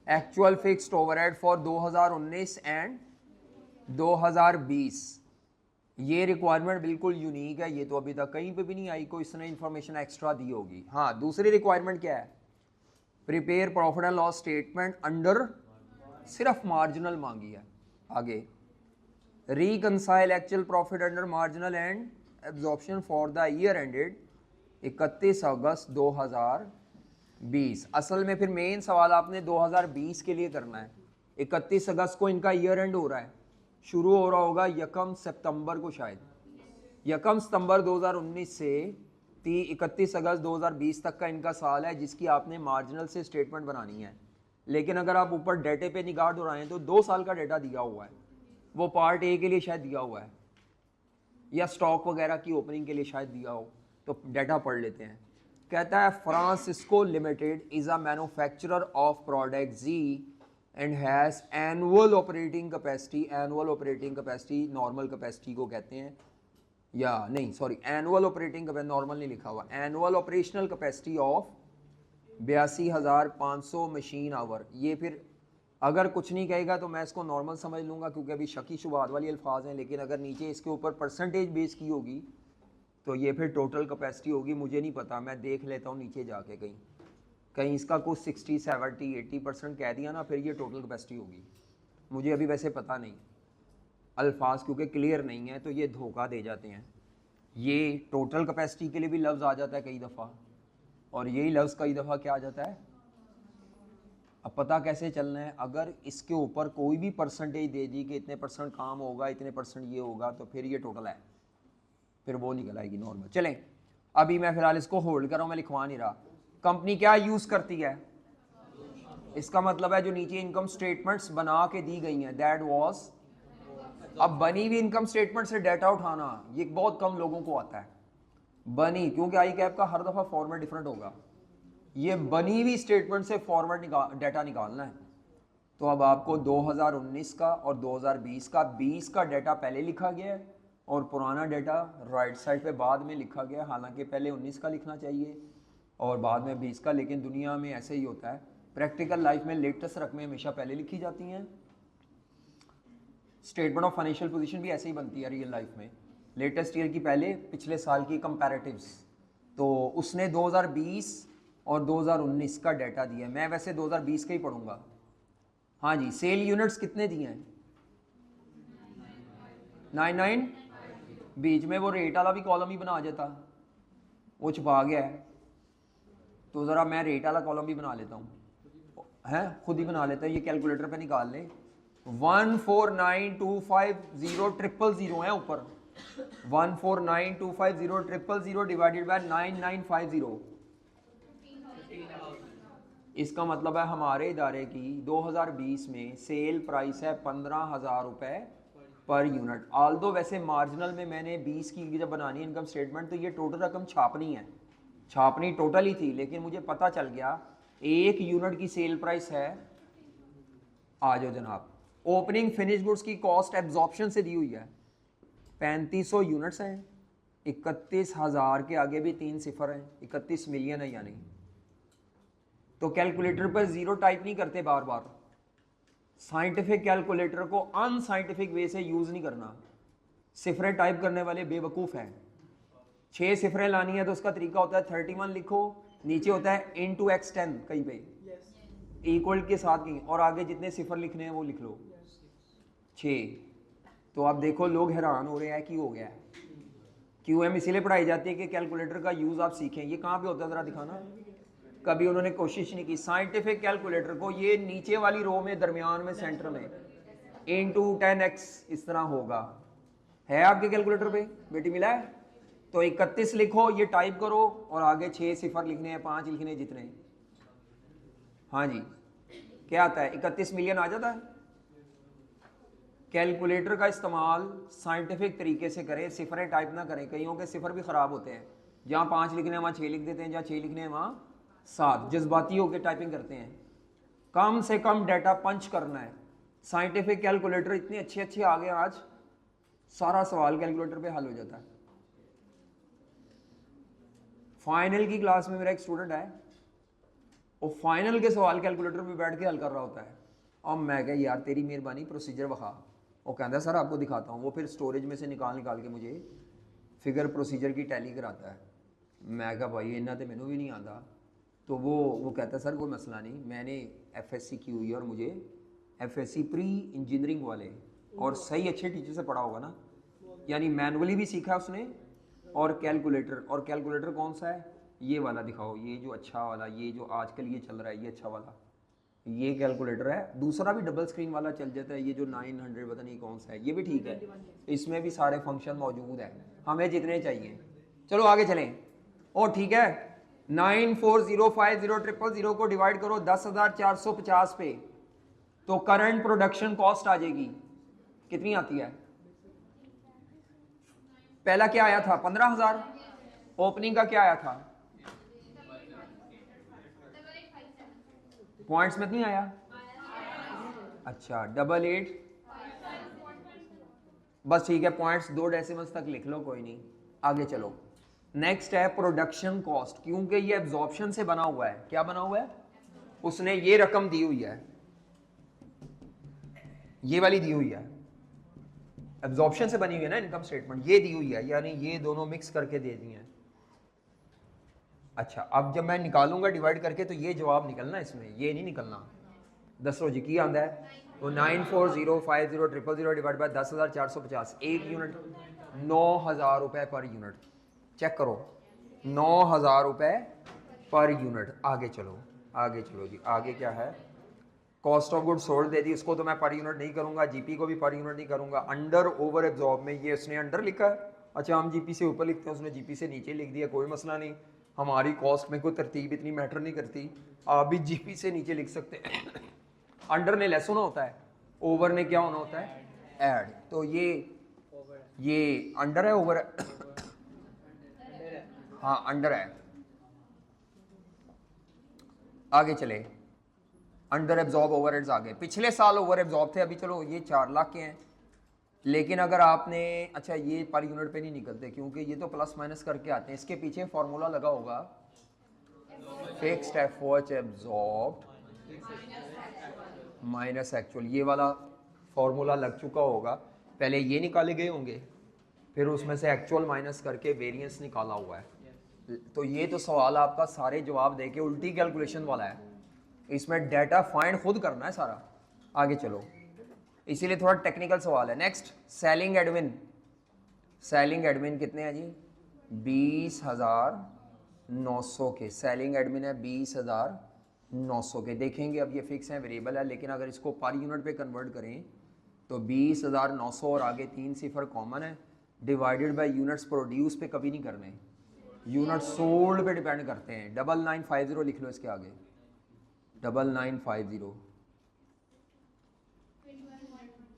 Speaker 1: actual fixed overhead for 2019 and 2020। ये रिक्वायरमेंट बिल्कुल यूनिक है, ये तो अभी तक कहीं पे भी नहीं आई, कोई इसने इंफॉर्मेशन एक्स्ट्रा दी होगी। हाँ, दूसरी रिक्वायरमेंट क्या है, prepare profit and loss statement under, सिर्फ मार्जिनल मांगी है। आगे reconcile actual profit under marginal and absorption for the year ended 31 अगस्त 2020। असल में फिर मेन सवाल आपने 2020 के लिए करना है। 31 अगस्त को इनका ईयर एंड हो रहा है, शुरू हो रहा होगा 1 सितंबर को, शायद 1 सितंबर 2019 से 31 अगस्त 2020 तक का इनका साल है, जिसकी आपने मार्जिनल से स्टेटमेंट बनानी है। लेकिन अगर आप ऊपर डेटे पे निगाह दौड़ाएं तो 2 साल का डेटा दिया हुआ है, वो पार्ट ए के लिए शायद दिया हुआ है, या स्टॉक वगैरह की ओपनिंग के लिए शायद दिया हो, तो डाटा पढ़ लेते हैं। कहता है Francisco limited is a manufacturer of product G and has annual operating capacity. Annual operating capacity normal capacity को कहते हैं, या नहीं sorry, annual operating capacity, normal नहीं लिखा हुआ, annual operational capacity of 82,500 machine hour. ये फिर अगर कुछ नहीं कहेगा तो मैं इसको नॉर्मल समझ लूँगा, क्योंकि अभी शकी शुबात वाली अल्फाज हैं। लेकिन अगर नीचे इसके ऊपर परसेंटेज बेस की होगी तो ये फिर टोटल कैपेसिटी होगी। मुझे नहीं पता, मैं देख लेता हूँ नीचे जाके, कहीं इसका कुछ 60, 70, 80% कह दिया ना, फिर ये टोटल कैपेसिटी होगी। मुझे अभी वैसे पता नहीं, अल्फाज क्योंकि क्लियर नहीं है तो ये धोखा दे जाते हैं। ये टोटल कैपेसिटी के लिए भी लफ्ज़ आ जाता है कई दफ़ा, और यही लफ्ज़ कई दफ़ा क्या आ जाता है। अब पता कैसे चलना है, अगर इसके ऊपर कोई भी परसेंटेज दे दी कि इतने % काम होगा, इतने % ये होगा, तो फिर ये टोटल है, फिर वो निकल आएगी नॉर्मल। चलें, अभी मैं फिलहाल इसको होल्ड कर रहा हूँ, मैं लिखवा नहीं रहा। कंपनी क्या यूज़ करती है, इसका मतलब है जो नीचे इनकम स्टेटमेंट्स बना के दी गई हैं, दैट वाज। अब बनी हुई इनकम स्टेटमेंट से डाटा उठाना ये बहुत कम लोगों को आता है, बनी, क्योंकि आई कैप का हर दफ़ा फॉर्मेट डिफरेंट होगा। ये बनी हुई स्टेटमेंट से फॉर्मेट डाटा निकालना है। तो अब आपको 2019 का और 2020 का, 20 का डाटा पहले लिखा गया है और पुराना डाटा राइट साइड पे बाद में लिखा गया है। हालांकि पहले 19 का लिखना चाहिए और बाद में 20 का, लेकिन दुनिया में ऐसे ही होता है। प्रैक्टिकल लाइफ में लेटेस्ट रकमें हमेशा पहले लिखी जाती हैं। स्टेटमेंट ऑफ फाइनेंशियल पोजीशन भी ऐसे ही बनती है रियल लाइफ में, लेटेस्ट ईयर की पहले पिछले साल की कंपैरेटिव्स। तो उसने 2020 और 2019 का डाटा दिया है। मैं वैसे 2020 का ही पढ़ूंगा। हाँ जी, सेल यूनिट्स कितने दिए हैं, 99। बीच में वो रेट वाला भी कॉलम ही बना देता, वो छुपा गया है। तो ज़रा मैं रेट वाला कॉलम भी बना लेता हूँ, हैं खुद ही बना लेता है। ये कैलकुलेटर पे निकाल लें, 149250000 है ऊपर, 149250000 डिवाइडेड बाय 9950। इसका मतलब है हमारे इदारे की 2020 में सेल प्राइस है 15,000 रुपये पर यूनिट। आल्दो वैसे मार्जिनल में मैंने 20 की जब बनानी है इनकम स्टेटमेंट तो ये टोटल रकम छापनी है, छापनी टोटल ही थी, लेकिन मुझे पता चल गया 1 यूनिट की सेल प्राइस है, आ जाओ जनाब, ओपनिंग फिनिश गुड्स की कॉस्ट एब्जॉर्प्शन से दी हुई है 3500 यूनिट्स हैं, 31,000 के आगे भी 3 सिफर हैं, 31 मिलियन है यानी। तो कैलकुलेटर पर जीरो टाइप नहीं करते बार बार, साइंटिफिक कैलकुलेटर को अनसाइंटिफिक वे से यूज़ नहीं करना। सिफरें टाइप करने वाले बेवकूफ़ हैं। 6 सिफरें लानी है तो उसका तरीका होता है 31 लिखो, नीचे होता है into x10 कहीं पे इक्वल के साथ की, और आगे जितने सिफर लिखने हैं वो लिख लो 6। तो आप देखो लोग हैरान हो रहे हैं कि हो गया है। QM इसीलिए पढ़ाई जाती है कि कैलकुलेटर का यूज़ आप सीखें। ये कहाँ पे होता है ज़रा दिखाना, कभी उन्होंने कोशिश नहीं की। साइंटिफिक कैलकुलेटर को ये नीचे वाली रो में दरमियान में सेंटर में into 10x इस तरह होगा। है आपके कैलकुलेटर पे बेटी मिला है? तो 31 लिखो, ये टाइप करो और आगे 6 सिफर लिखने हैं, 5 लिखने हैं, जितने। हाँ जी, क्या आता है 31 मिलियन आ जाता है। कैलकुलेटर का इस्तेमाल साइंटिफिक तरीके से करें, सिफरें टाइप ना करें। कईयों के सिफर भी ख़राब होते हैं, जहाँ 5 लिखने हैं वहाँ 6 लिख देते हैं, जहाँ 6 लिखने हैं वहाँ 7, जज्बाती होकर टाइपिंग करते हैं। कम से कम डाटा पंच करना है। साइंटिफिक कैलकुलेटर इतने अच्छे अच्छे आ गए आज, सारा सवाल कैलकुलेटर पे हल हो जाता है। फाइनल की क्लास में मेरा एक स्टूडेंट है, वो फाइनल के सवाल कैलकुलेटर पे बैठ के हल कर रहा होता है। अब मैं कह यार तेरी मेहरबानी प्रोसीजर बखा, वो कहता है सर आपको दिखाता हूँ। वो फिर स्टोरेज में से निकाल के मुझे फिगर प्रोसीजर की टैली कराता है। मैं कहा भाई इन्ना तो मैनू भी नहीं आता। तो वो कहता है सर कोई मसला नहीं, मैंने FSC की हुई है और मुझे FSC प्री इंजीनियरिंग वाले और सही अच्छे टीचर से पढ़ा होगा ना, यानी मैनुअली भी सीखा है उसने और कैलकुलेटर कौन सा है, ये वाला दिखाओ, ये जो अच्छा वाला, ये जो आजकल ये चल रहा है, ये अच्छा वाला ये कैलकुलेटर है। दूसरा भी डबल स्क्रीन वाला चल जाता है, ये जो 900 पता नहीं कौन सा है, ये भी ठीक है, इसमें भी सारे फंक्शन मौजूद है, हमें जितने चाहिए। चलो आगे चलें। और ठीक है, 94050000 को डिवाइड करो 10,450 पे, तो करंट प्रोडक्शन कॉस्ट आ जाएगी, कितनी आती है? पहला क्या आया था? 15,000। ओपनिंग का क्या आया था? पॉइंट्स में नहीं आया? अच्छा 88, बस ठीक है, पॉइंट्स 2 डेसिमल्स तक लिख लो, कोई नहीं। आगे चलो, नेक्स्ट है प्रोडक्शन कॉस्ट। क्योंकि ये एब्जॉर्प्शन से बना हुआ है, क्या बना हुआ है? उसने ये रकम दी हुई है, ये वाली दी हुई है, एब्जॉर्प्शन से बनी हुई है ना इनकम स्टेटमेंट, ये दी हुई है, यानी ये दोनों मिक्स करके दे दी हैं। अच्छा अब जब मैं निकालूंगा डिवाइड करके तो ये जवाब निकलना, इसमें ये नहीं निकलना। दसो जी की आंदा है, तो 94050000 डिवाइड बाय 10,450, एक यूनिट 9,000 रुपए पर यूनिट। चेक करो, 9,000 रुपए पर यूनिट। आगे चलो, आगे चलो जी, आगे क्या है? कॉस्ट ऑफ गुड सोल्ड दे दी, उसको तो मैं पर यूनिट नहीं करूंगा, जीपी को भी पर यूनिट नहीं करूंगा। अंडर ओवर एब्जॉर्ब में ये उसने अंडर लिखा है, अच्छा हम जीपी से ऊपर लिखते हैं, उसने जीपी से नीचे लिख दिया, कोई मसला नहीं, हमारी कॉस्ट में कोई तरतीब इतनी मैटर नहीं करती, आप भी जीपी से नीचे लिख सकते हैं। अंडर ने लेस होना होता है, ओवर ने क्या होना होता है? ऐड। तो ये अंडर है, ओवर है? हाँ अंडर है। आगे चले, अंडर एब्जॉर्ब ओवरहेड्स आ गए। पिछले साल ओवर एब्जॉर्ब थे, अभी चलो ये 4 लाख के हैं, लेकिन अगर आपने, अच्छा ये पर यूनिट पे नहीं निकलते क्योंकि ये तो प्लस माइनस करके आते हैं, इसके पीछे फॉर्मूला लगा होगा, fixed FOH absorb minus actual, ये वाला फॉर्मूला लग चुका होगा। पहले ये निकाले गए होंगे, फिर उसमें से एक्चुअल माइनस करके वेरिएंस निकाला हुआ है। तो ये तो सवाल आपका सारे जवाब देके उल्टी कैलकुलेशन वाला है, इसमें डाटा फाइंड खुद करना है सारा। आगे चलो, इसीलिए थोड़ा टेक्निकल सवाल है। Next, selling admin. Selling admin कितने हैं जी? 20,900 के सेलिंग एडमिन है, 20,900 के। देखेंगे अब ये फिक्स है, वेरिएबल है, लेकिन अगर इसको पर यूनिट पे कन्वर्ट करें तो 20,900 और आगे 3 सिफर कॉमन है, डिवाइडेड बाय यूनिट्स प्रोड्यूस पे कभी नहीं करने, यूनिट सोल्ड पे डिपेंड करते हैं। 9950 लिख लो इसके आगे, 9950,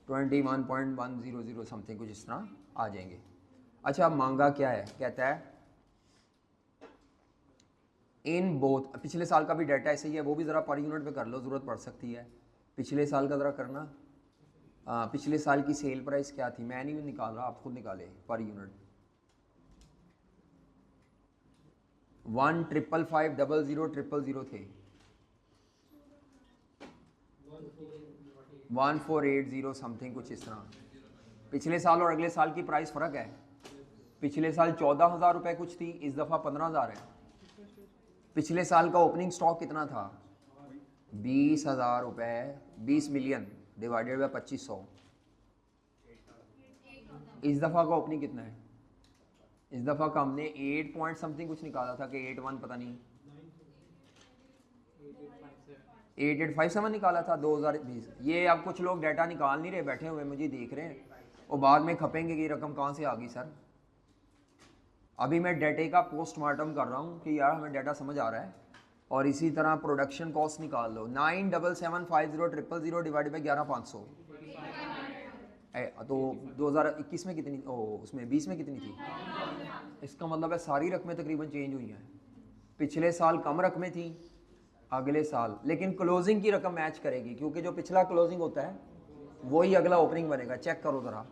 Speaker 1: 21.100 समथिंग कुछ इस तरह आ जाएंगे। अच्छा अब मांगा क्या है? कहता है इन बोथ, पिछले साल का भी डाटा ऐसे ही है, वो भी ज़रा पर यूनिट पे कर लो, ज़रूरत पड़ सकती है। पिछले साल का ज़रा करना, पिछले साल की सेल प्राइस क्या थी? मैं नहीं निकाल रहा, आप खुद निकाले पर यूनिट। 1,555,000 थे, 1480 समथिंग कुछ इस तरह। पिछले साल और अगले साल की प्राइस फ़र्क है, पिछले साल 14,000 रुपये कुछ थी, इस दफ़ा 15,000 है। पिछले साल का ओपनिंग स्टॉक कितना था? 20,000 रुपये, 20 मिलियन डिवाइडेड बाय 2500। इस दफ़ा का ओपनिंग कितना है? इस दफ़ा का हमने 8 पॉइंट समथिंग कुछ निकाला था कि 81 पता नहीं, 8857 निकाला था 2020। ये अब कुछ लोग डाटा निकाल नहीं रहे, बैठे हुए मुझे देख रहे हैं, और बाद में खपेंगे कि रकम कहाँ से आ गई सर। अभी मैं डाटे का पोस्टमार्टम कर रहा हूँ कि यार हमें डाटा समझ आ रहा है। और इसी तरह प्रोडक्शन कॉस्ट निकाल लो, 9,775,000 डिवाइड बाई 11,500, तो 2021 में कितनी, उसमें 20 में कितनी थी? इसका मतलब है सारी रकमें तकरीबन चेंज हुई हैं। पिछले साल कम रकमें थी, अगले साल, लेकिन क्लोजिंग की रकम मैच करेगी, क्योंकि जो पिछला क्लोजिंग होता है वही अगला ओपनिंग बनेगा। चेक करो ज़रा,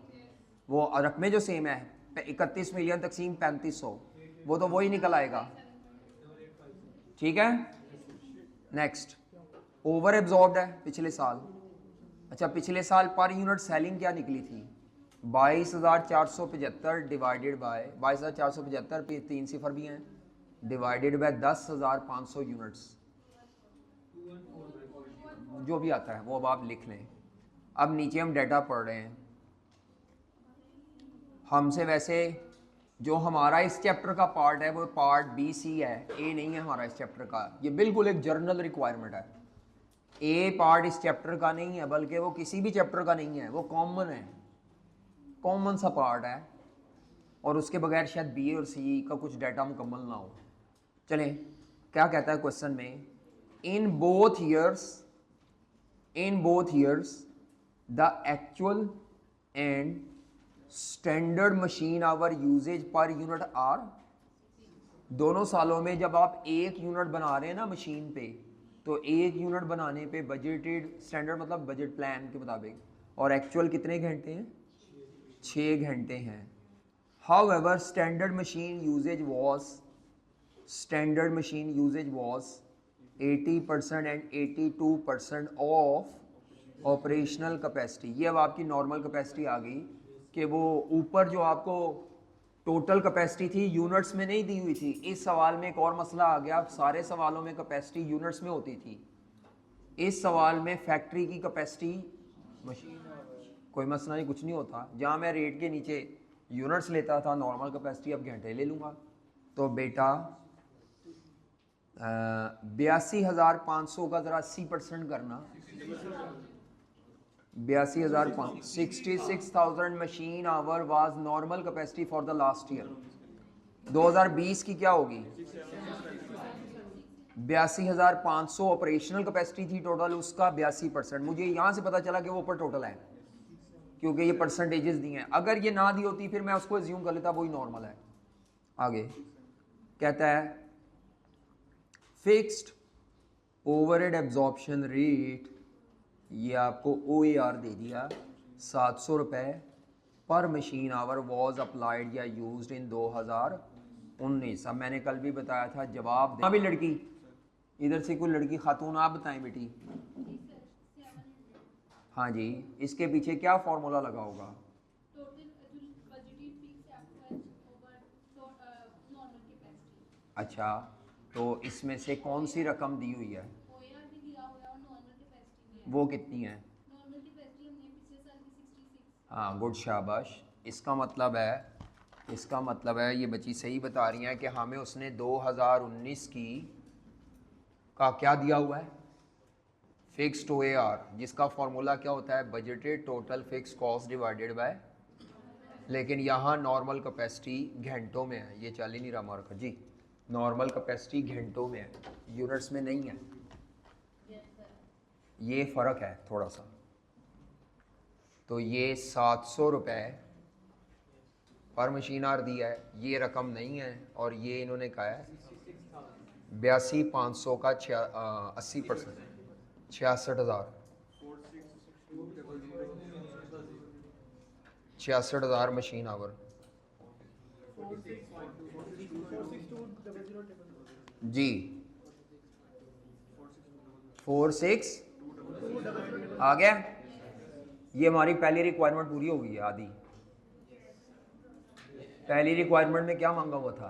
Speaker 1: वो रकमें जो सेम है 31 मिलियन तकसीम 3500, वो तो वही निकल आएगा। ठीक है, नेक्स्ट ओवर एब्जॉर्ब्ड है पिछले साल। अच्छा, पिछले साल पर यूनिट सेलिंग क्या निकली थी? 22,475 डिवाइडेड बाय 22,475 पे 3 सिफर भी हैं, डिवाइडेड बाय 10,500 यूनिट्स, जो भी आता है वो अब आप लिख लें। अब नीचे हम डाटा पढ़ रहे हैं। हमसे वैसे जो हमारा इस चैप्टर का पार्ट है वो पार्ट बी सी है, ए नहीं है हमारा इस चैप्टर का। ये बिल्कुल एक जर्नल रिक्वायरमेंट है। ए पार्ट इस चैप्टर का नहीं है, बल्कि वो किसी भी चैप्टर का नहीं है, वो कॉमन है, कॉमन सा पार्ट है, और उसके बगैर शायद बी और सी का कुछ डाटा मुकम्मल ना हो। चलें, क्या कहता है क्वेश्चन में, in both years the actual and standard machine hour usages per unit are. दोनों सालों में जब आप एक यूनिट बना रहे हैं ना मशीन पे, तो एक यूनिट बनाने पे बजटेड, स्टैंडर्ड मतलब बजट प्लान के मुताबिक, और एक्चुअल कितने घंटे हैं? 6 घंटे हैं। However standard machine usages was 80% and 82% of operational capacity. ये अब आपकी नॉर्मल कैपेसिटी आ गई कि वो ऊपर जो आपको टोटल कैपेसिटी थी यूनिट्स में नहीं दी हुई थी। इस सवाल में एक और मसला आ गया, सारे सवालों में कैपेसिटी यूनिट्स में होती थी, इस सवाल में फैक्ट्री की कैपेसिटी मशीन, कोई मसला नहीं, कुछ नहीं होता। जहाँ मैं रेट के नीचे यूनिट्स लेता था नॉर्मल कैपेसिटी, अब घंटे ले लूँगा। तो बेटा 82,500 का ज़रा 80% करना, 66,000 machine our was normal capacity for the last year. 2020 की क्या होगी? 82,500 ऑपरेशनल कैपेसिटी थी टोटल, उसका 82%। मुझे यहाँ से पता चला कि वो ऊपर टोटल है, क्योंकि ये परसेंटेजेस दी हैं। अगर ये ना दी होती फिर मैं उसको एज्यूम कर लेता वही नॉर्मल है। आगे कहता है फिक्स्ड ओवरहेड एब्जॉर्प्शन रेट, ये आपको OAR दे दिया, 700 रुपये पर मशीन आवर वॉज अप्लाइड या यूज्ड इन 2019। अब मैंने कल भी बताया था, जवाब हाँ भी लड़की, इधर से कोई लड़की खातून, आप बताएं बेटी। हाँ जी, इसके पीछे क्या फॉर्मूला लगा होगा? अच्छा, तो इसमें से कौन सी रकम दी हुई है? वो कितनी है? हाँ गुड, शाबाश। इसका मतलब है ये बच्ची सही बता रही है कि हमें उसने 2019 की का क्या दिया हुआ है? फिक्स्ड OAR, जिसका फॉर्मूला क्या होता है? Budgeted total fix cost divided by, लेकिन यहाँ नॉर्मल कैपेसिटी घंटों में है, ये चल ही नहीं रहा मार्क जी। नॉर्मल कैपेसिटी घंटों में है, यूनिट्स में नहीं है। ये फ़र्क है थोड़ा सा। तो ये 700 रुपये पर मशीन आर दिया है, ये रकम नहीं है, और ये इन्होंने कहा है 82,500 का 80%, 66,000, 66,000 मशीन आवर। जी 46 आ गया। ये हमारी पहली रिक्वायरमेंट पूरी हो गई है, आधी। पहली रिक्वायरमेंट में क्या मांगा हुआ था?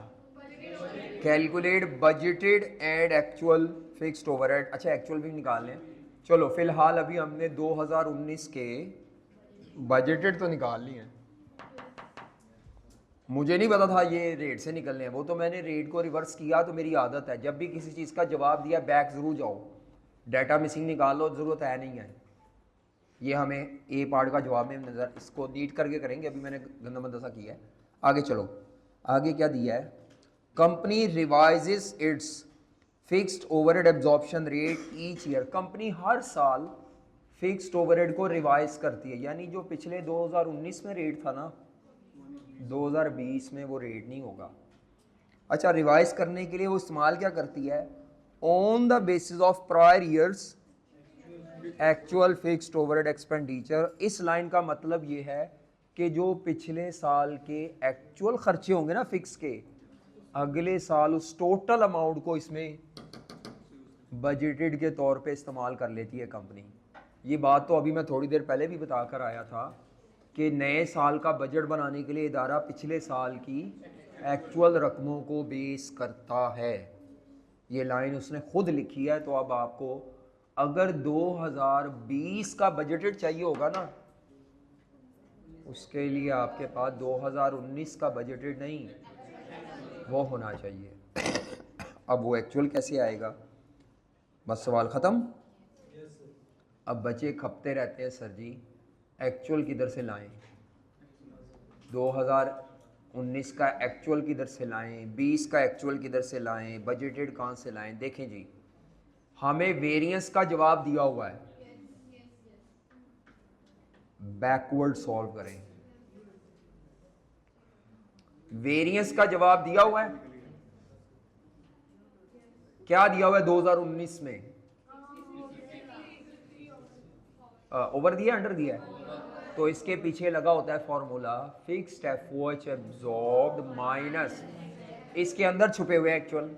Speaker 1: Calculate budgeted and actual fixed overhead. अच्छा, एक्चुअल भी निकाल लें। चलो फिलहाल अभी हमने 2019 के बजटेड तो निकाल लिए हैं। मुझे नहीं पता था ये रेट से निकलने हैं, वो तो मैंने रेट को रिवर्स किया। तो मेरी आदत है जब भी किसी चीज़ का जवाब दिया बैक ज़रूर जाओ, डाटा मिसिंग निकाल लो, ज़रूरत है नहीं है। ये हमें ए पार्ट का जवाब में नज़र, इसको नीट करके करेंगे, अभी मैंने गंदा मंदा सा किया है। आगे चलो, आगे क्या दिया है? Company revises its fixed overhead absorption rate each year. Company हर साल फिक्स्ड ओवरहेड को रिवाइज करती है, यानी जो पिछले 2019 में रेट था ना, 2020 में वो रेट नहीं होगा। अच्छा, रिवाइज करने के लिए वो इस्तेमाल क्या करती है? On the basis of prior years actual fixed overhead expenditure. इस लाइन का मतलब ये है कि जो पिछले साल के एक्चुअल खर्चे होंगे ना फिक्स के, अगले साल उस टोटल अमाउंट को इसमें बजटेड के तौर पे इस्तेमाल कर लेती है कंपनी। ये बात तो अभी मैं थोड़ी देर पहले भी बता कर आया था कि नए साल का बजट बनाने के लिए इदारा पिछले साल की एक्चुअल रकमों को बेस करता है। ये लाइन उसने खुद लिखी है। तो अब आपको अगर 2020 का बजटेड चाहिए होगा ना, उसके लिए आपके पास 2019 का बजटेड नहीं, वो होना चाहिए। अब वो एक्चुअल कैसे आएगा? बस सवाल ख़त्म। अब बच्चे खपते रहते हैं सर जी एक्चुअल किधर से लाएं, 2019 का एक्चुअल किधर से लाएं, 20 का एक्चुअल किधर से लाएं, बजटेड कहाँ से लाएं। देखें जी, हमें वेरिएंस का जवाब दिया हुआ है, बैकवर्ड सॉल्व करें। वेरिएंस का जवाब दिया हुआ है, क्या दिया हुआ है 2019 में? ओवर दिया अंडर दिया है? तो इसके पीछे लगा होता है formula fixed FOH absorbed minus इसके अंदर छुपे हुए एक्चुअल।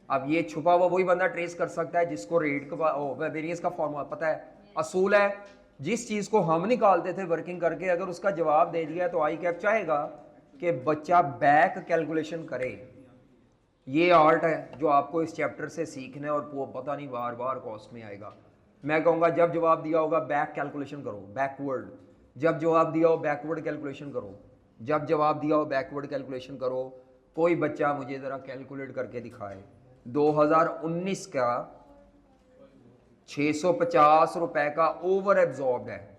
Speaker 1: अब ये छुपा हुआ वही बंदा ट्रेस कर सकता है जिसको रेट का वेरिएंस का फॉर्मूला पता है। असूल है, जिस चीज को हम निकालते थे वर्किंग करके, अगर उसका जवाब दे दिया तो आई कैप चाहेगा कि बच्चा बैक कैलकुलेशन करे। ये आर्ट है जो आपको इस चैप्टर से सीखना है और वो पता नहीं बार बार कॉस्ट में आएगा। मैं कहूँगा जब जवाब दिया होगा बैक कैलकुलेशन करो, बैकवर्ड। जब जवाब दिया हो बैकवर्ड कैलकुलेशन करो, जब जवाब दिया हो बैकवर्ड कैलकुलेशन करो। कोई बच्चा मुझे ज़रा कैलकुलेट करके दिखाए 2019 का 650 रुपए का ओवर एब्जॉर्ब्ड है,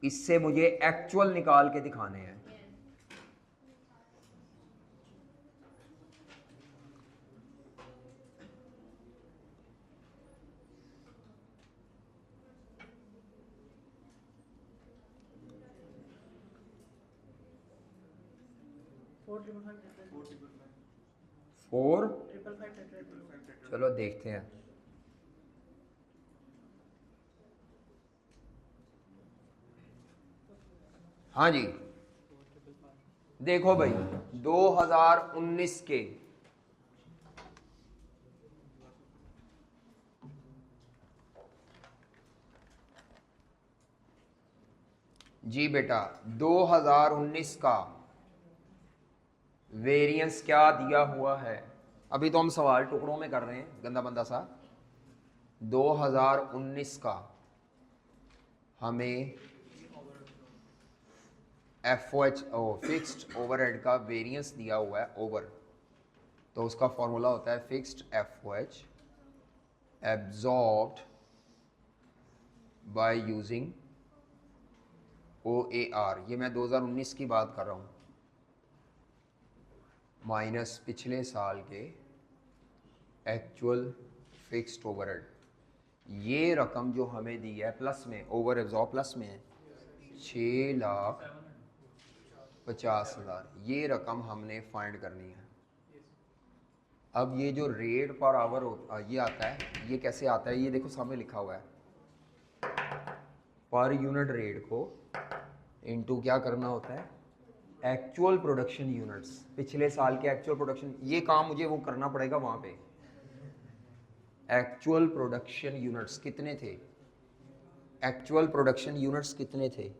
Speaker 1: इससे मुझे एक्चुअल निकाल के दिखाने हैं। फोर चलो देखते हैं। हाँ जी, देखो भाई 2019 के जी बेटा 2019 का वेरिएंस क्या दिया हुआ है? अभी तो हम सवाल टुकड़ों में कर रहे हैं गंदा बंदा सा। 2019 का हमें एफओएच फिक्स्ड ओवरहेड का वेरिएंस दिया हुआ है ओवर, तो उसका फॉर्मूला होता है fixed FOH absorbed by using OAR। ये मैं 2019 की बात कर रहा हूँ, माइनस पिछले साल के एक्चुअल फिक्स्ड ओवरहेड। ये रकम जो हमें दी है प्लस में, ओवर एब्जॉर्ब प्लस में है 6,50,000, ये रकम हमने फाइंड करनी है। अब ये जो रेट पर आवर ये आता है, ये कैसे आता है? ये देखो सामने लिखा हुआ है, पर यूनिट रेट को इनटू क्या करना होता है, एक्चुअल प्रोडक्शन यूनिट्स, पिछले साल के एक्चुअल प्रोडक्शन। ये काम मुझे वो करना पड़ेगा वहां पे। एक्चुअल प्रोडक्शन यूनिट्स कितने थे? एक्चुअल प्रोडक्शन यूनिट्स कितने थे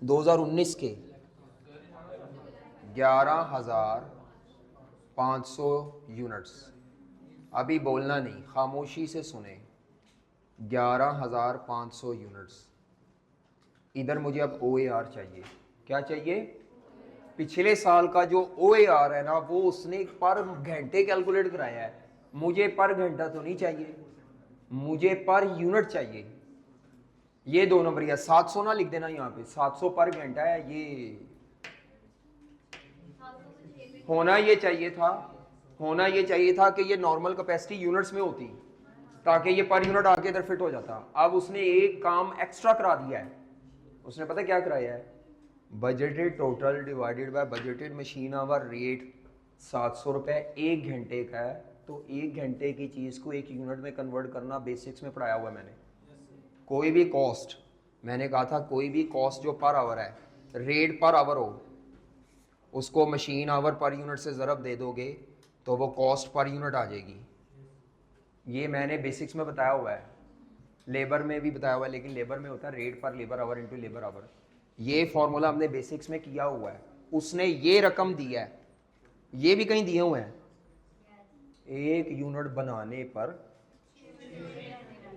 Speaker 1: 2019 के? 11,500 यूनिट्स। अभी बोलना नहीं, खामोशी से सुने, 11,500 यूनिट्स। इधर मुझे अब OAR चाहिए। क्या चाहिए? पिछले साल का जो OAR है ना, वो उसने पर घंटे कैलकुलेट कराया है। मुझे पर घंटा तो नहीं चाहिए, मुझे पर यूनिट चाहिए। ये 2 नंबर या 700 ना लिख देना यहाँ पे, 700 पर घंटा है। ये होना ये चाहिए था, होना ये चाहिए था कि ये नॉर्मल कैपेसिटी यूनिट्स में होती, ताकि ये पर यूनिट आके इधर फिट हो जाता। अब उसने एक काम एक्स्ट्रा करा दिया है। उसने पता क्या कराया है? Budgeted total divided by budgeted machine hour rate 700 रुपये 1 घंटे का है। तो 1 घंटे की चीज़ को 1 यूनिट में कन्वर्ट करना बेसिक्स में पढ़ाया हुआ है मैंने। कोई भी कॉस्ट मैंने कहा था कोई भी कॉस्ट जो पर आवर है, रेट पर आवर हो, उसको मशीन आवर पर यूनिट से ज़रब दे दोगे तो वो कॉस्ट पर यूनिट आ जाएगी। ये मैंने बेसिक्स में बताया हुआ है, लेबर में भी बताया हुआ है, लेकिन लेबर में होता है रेट पर labour our into labour our. ये फॉर्मूला हमने बेसिक्स में किया हुआ है। उसने ये रकम दी है, ये भी कहीं दिए हुए हैं, 1 यूनिट बनाने पर,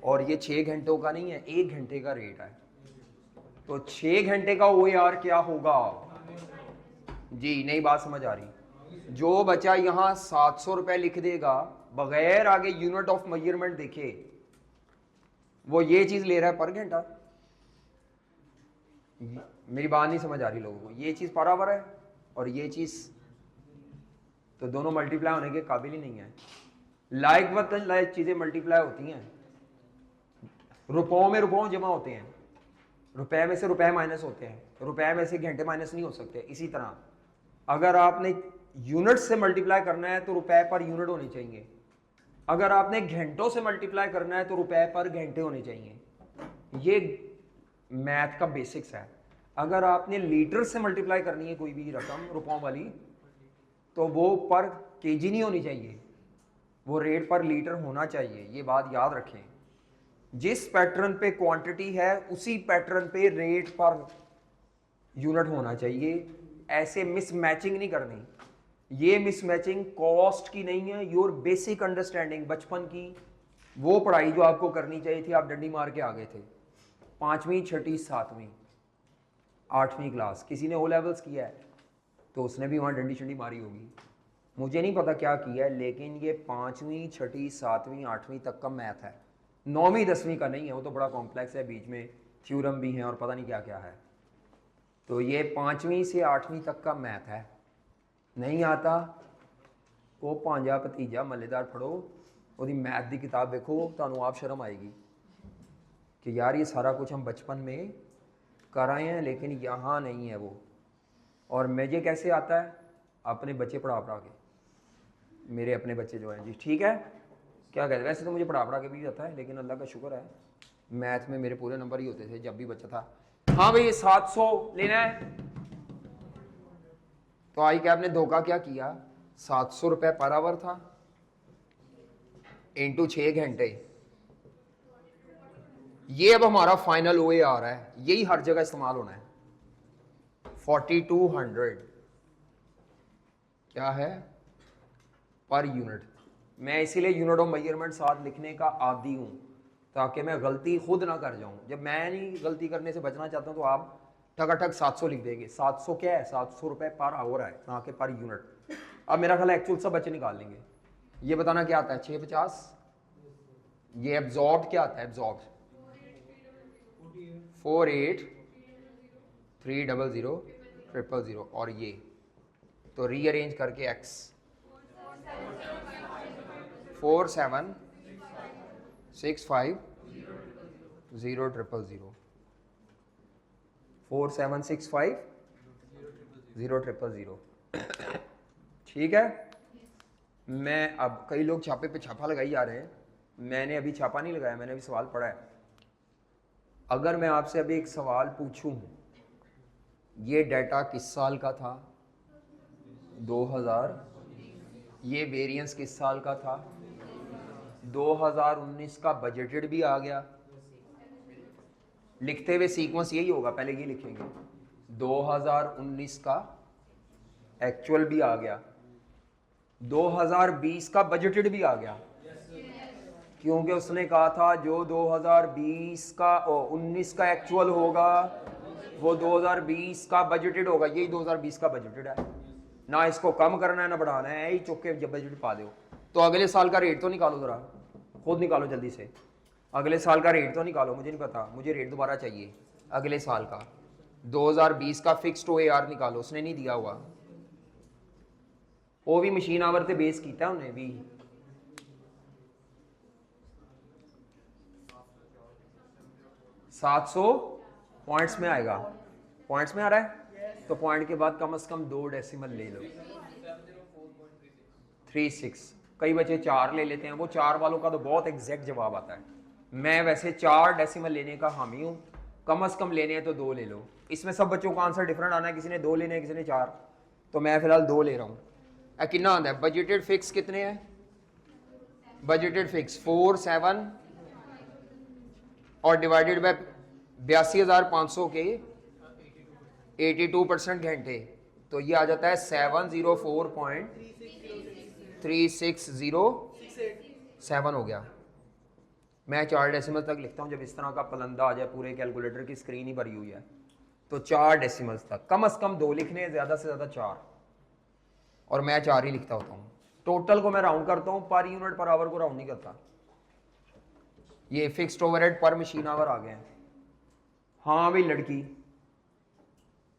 Speaker 1: और ये 6 घंटों का नहीं है, 1 घंटे का रेट है। तो 6 घंटे का OAR क्या होगा जी? नई बात समझ आ रही? जो बच्चा यहाँ 700 रुपए लिख देगा बगैर आगे यूनिट ऑफ मेजरमेंट देखे, वो ये चीज ले रहा है पर घंटा। मेरी बात नहीं समझ आ रही लोगों को? ये चीज पर आवर है और ये चीज, तो दोनों मल्टीप्लाई होने के काबिल ही नहीं है। लाइक वक्त लाइक चीजें मल्टीप्लाई होती हैं, रुपयों में रुपयों जमा होते हैं, रुपए में से रुपए माइनस होते हैं, रुपए में से घंटे माइनस नहीं हो सकते। इसी तरह अगर आपने यूनिट से मल्टीप्लाई करना है तो रुपए पर यूनिट होने चाहिए, अगर आपने घंटों से मल्टीप्लाई करना है तो रुपए पर घंटे होने चाहिए। ये मैथ का बेसिक्स है। अगर आपने लीटर से मल्टीप्लाई करनी है कोई भी रकम रुपयों वाली, तो वो पर केजी नहीं होनी चाहिए, वो रेट पर लीटर होना चाहिए। ये बात याद रखें। जिस पैटर्न पे क्वांटिटी है उसी पैटर्न पे रेट पर यूनिट होना चाहिए। ऐसे मिसमैचिंग नहीं करनी। ये मिसमैचिंग कॉस्ट की नहीं है, योर बेसिक अंडरस्टैंडिंग, बचपन की वो पढ़ाई जो आपको करनी चाहिए थी, आप डंडी मार के आ गए थे। 5वीं 6ठी 7वीं 8वीं क्लास, किसी ने O लेवल्स किया है तो उसने भी वहाँ डंडी शंडी मारी होगी। मुझे नहीं पता क्या किया है, लेकिन ये 5वीं 6ठी 7वीं 8वीं तक का मैथ है, 9वीं 10वीं का नहीं है। वो तो बड़ा कॉम्प्लेक्स है, बीच में थ्योरम भी हैं और पता नहीं क्या क्या है। तो ये 5वीं से 8वीं तक का मैथ है। नहीं आता वो भांजा भतीजा मल्लेदार फड़ो, ਉਹਦੀ मैथ की किताब देखो, ਤੁਹਾਨੂੰ आप शर्म आएगी कि यार ये सारा कुछ हम बचपन में कर आए हैं, लेकिन यहाँ नहीं है वो। और मुझे कैसे आता है? अपने बच्चे पढ़ा पढ़ा के, मेरे अपने बच्चे जो हैं जी, ठीक है, क्या कहते हैं, वैसे तो मुझे पढ़ा पढ़ा के भी जाता है, लेकिन अल्लाह का शुक्र है मैथ में मेरे पूरे नंबर ही होते थे जब भी बच्चा था। हाँ भाई 700 लेना है, तो आई कैब ने धोखा क्या किया, 700 रुपए पर आवर था इंटू 6 घंटे। ये अब हमारा फाइनल OAR है, यही हर जगह इस्तेमाल होना है। 4200 क्या है पर यूनिट। मैं इसीलिए यूनिट ऑफ मेजरमेंट साथ लिखने का आदी हूं, ताकि मैं गलती खुद ना कर जाऊं। जब मैं नहीं गलती करने से बचना चाहता हूं तो आप ठकाठक 700 लिख देंगे। 700 क्या है? 700 रुपए पर आवर है, ना कि पर यूनिट। अब मेरा ख्याल एक्चुअल सब बच्चे निकाल लेंगे। ये बताना क्या आता है? 650। ये एब्जॉर्ब क्या आता है? एब्जॉर्ब 48300000। और ये तो रीअरेंज करके x 47650000 47650000। ठीक है। मैं अब कई लोग छापे पे छापा लगाई जा रहे हैं, मैंने अभी छापा नहीं लगाया, मैंने अभी सवाल पढ़ा है। अगर मैं आपसे अभी एक सवाल पूछूं, ये डाटा किस साल का था? 2000। ये वेरिएंस किस साल का था? 2019 का बजटेड भी आ गया। लिखते हुए सीक्वेंस यही होगा, पहले ये लिखेंगे 2019 का एक्चुअल भी आ गया, 2020 का बजटेड भी आ गया, क्योंकि उसने कहा था जो 2020 का 19 का एक्चुअल होगा वो 2020 का बजटेड होगा। यही 2020 का बजटेड है, ना इसको कम करना है ना बढ़ाना है, यही चुप के जब बजट पा दो। तो अगले साल का रेट तो निकालो, जरा खुद निकालो जल्दी से। अगले साल का रेट तो निकालो, मुझे नहीं पता, मुझे रेट दोबारा चाहिए अगले साल का। 2020 का फिक्स्ड OAR निकालो, उसने नहीं दिया हुआ, वो भी मशीन आवर से बेस किया उन्हें भी। $700 पॉइंट्स में आएगा, पॉइंट्स में आ रहा है तो पॉइंट के बाद कम से कम 2 डेसिमल ले लो। 36। कई बच्चे 4 ले लेते हैं, वो 4 वालों का तो बहुत एग्जैक्ट जवाब आता है। मैं वैसे 4 डेसिमल लेने का हामी हूँ, कम अज़ कम लेने हैं तो 2 ले लो। इसमें सब बच्चों का आंसर डिफरेंट आना है, किसी ने 2 लेने हैं, किसी ने 4, तो मैं फिलहाल 2 ले रहा हूँ। कितना आता है बजटेड फिक्स कितने हैं? बजटेड फिक्स 4 7 और डिवाइडेड बाय 82,500 के 82% घंटे, तो ये आ जाता है 704.3607 हो गया। मैं 4 डेसिमल तक लिखता हूँ, जब इस तरह का पलंदा आ जाए पूरे कैलकुलेटर की स्क्रीन ही भरी हुई है तो 4 डेसिमल्स तक, कम से कम 2 लिखने हैं, ज़्यादा से ज़्यादा 4, और मैं 4 ही लिखता होता हूँ। टोटल को मैं राउंड करता हूँ, पर यूनिट पर आवर को राउंड नहीं करता। ये फिक्स्ड ओवरहेड पर मशीन आवर आ गए हैं। हाँ भाई लड़की,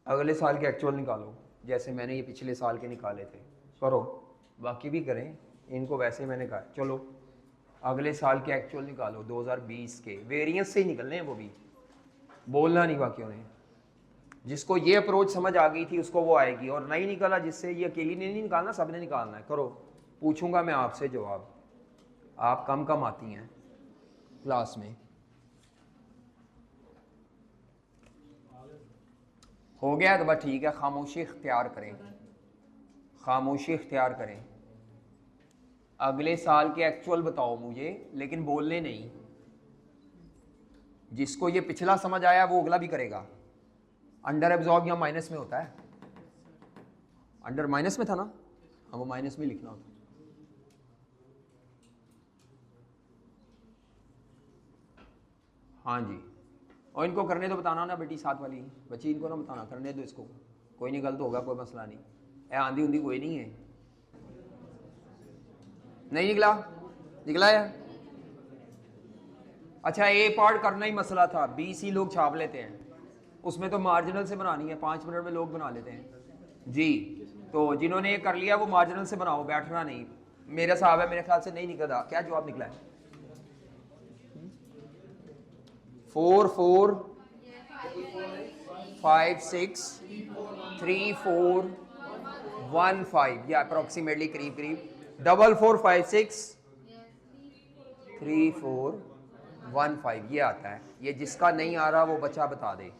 Speaker 1: अगले साल के एक्चुअल निकालो, जैसे मैंने ये पिछले साल के निकाले थे, करो, बाकी भी करें, इनको वैसे मैंने कहा चलो अगले साल के एक्चुअल निकालो 2020 के, वेरिएंस से ही निकलने हैं, वो भी बोलना नहीं बाकियों ने। जिसको ये अप्रोच समझ आ गई थी उसको वो आएगी, और नहीं निकला जिससे, ये अकेली ने नहीं निकालना, सबने निकालना है। करो, पूछूंगा मैं आपसे जवाब, आप कम कम आती हैं क्लास में। हो गया तो बस ठीक है, खामोशी इख्तियार करें, खामोशी इख्तियार करें। अगले साल के एक्चुअल बताओ मुझे, लेकिन बोलने नहीं। जिसको ये पिछला समझ आया वो अगला भी करेगा। अंडर एब्जॉर्ब या माइनस में होता है, अंडर माइनस में था ना, हाँ वो माइनस में लिखना होता। हाँ जी, और इनको करने तो बताना ना बेटी, साथ वाली बच्ची, इनको ना बताना, करने दो इसको, कोई नहीं, गलत होगा, कोई मसला नहीं है, आंधी उंधी कोई नहीं है। नहीं निकला, निकला है। अच्छा, ए पार्ट करना ही मसला था, बी सी लोग छाप लेते हैं, उसमें तो मार्जिनल से बनानी है, 5 मिनट में लोग बना लेते हैं जी। तो जिन्होंने ये कर लिया वो मार्जिनल से बनाओ, बैठना नहीं। मेरा साहब है, मेरे ख्याल से नहीं निकला। क्या जवाब निकला है? 4 4 5 6 3 4 1 5, या अप्रोक्सीमेटली करीब करीब 4 4 5 6 3 4 1 5 ये आता है। ये जिसका नहीं आ रहा वो बच्चा बता दे।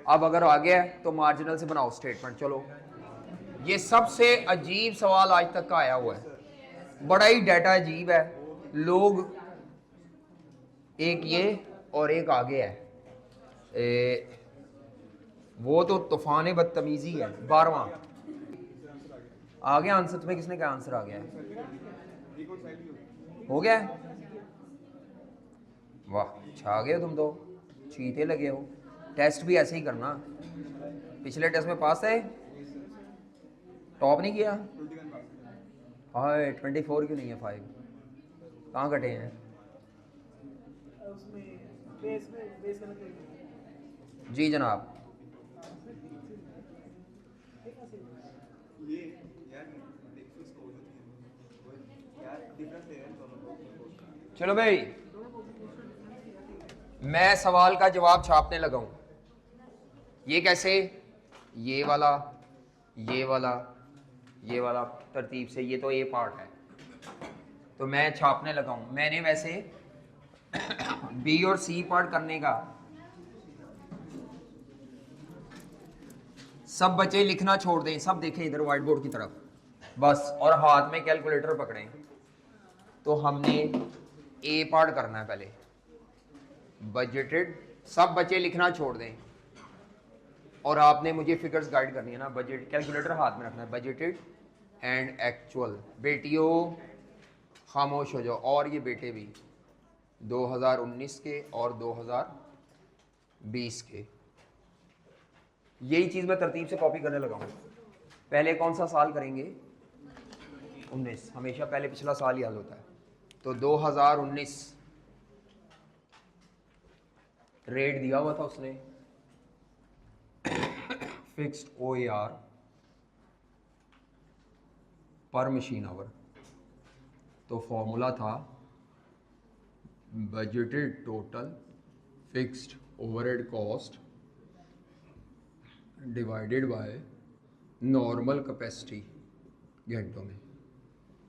Speaker 1: अब अगर आ गया तो मार्जिनल से बनाओ स्टेटमेंट। चलो, ये सबसे अजीब सवाल आज तक का आया हुआ है, बड़ा ही डाटा अजीब है। लोग, एक ये और एक आगे है, वो तो तूफान बदतमीजी है। 12वां आ गया आंसर। तुम्हें किसने कहा आंसर आ गया है? हो गया है? वाह, छा गए हो तुम तो, चीते लगे हो। टेस्ट भी ऐसे ही करना। पिछले टेस्ट में पास है, टॉप नहीं किया। हाय 24 क्यों नहीं है? 5 कहाँ कटे हैं? जी जनाब। चलो भाई, मैं सवाल का जवाब छापने लगा हूं। ये कैसे? ये वाला, ये वाला, ये वाला तरतीब से। ये तो ए पार्ट है, तो मैं छापने लगा हूं। मैंने वैसे बी और सी पार्ट करने का, सब बच्चे लिखना छोड़ दें, सब देखें इधर व्हाइट बोर्ड की तरफ बस, और हाथ में कैलकुलेटर पकड़ें। तो हमने ए पार्ट करना है पहले, बजटेड। सब बच्चे लिखना छोड़ दें और आपने मुझे फिगर्स गाइड करनी है ना। बजट कैलकुलेटर हाथ में रखना है, बजटेड एंड एक्चुअल। बेटियों खामोश हो जाओ, और ये बेटे भी, 2019 के और 2020 के। यही चीज़ मैं तरतीब से कॉपी करने लगा हूँ। पहले कौन सा साल करेंगे? 19, हमेशा पहले पिछला साल ही हल होता है। तो 2019 रेट दिया हुआ था उसने, फिक्स्ड OAR पर मशीन आवर। तो फॉर्मूला था budgeted total fixed overhead cost divided by normal capacity घंटों में।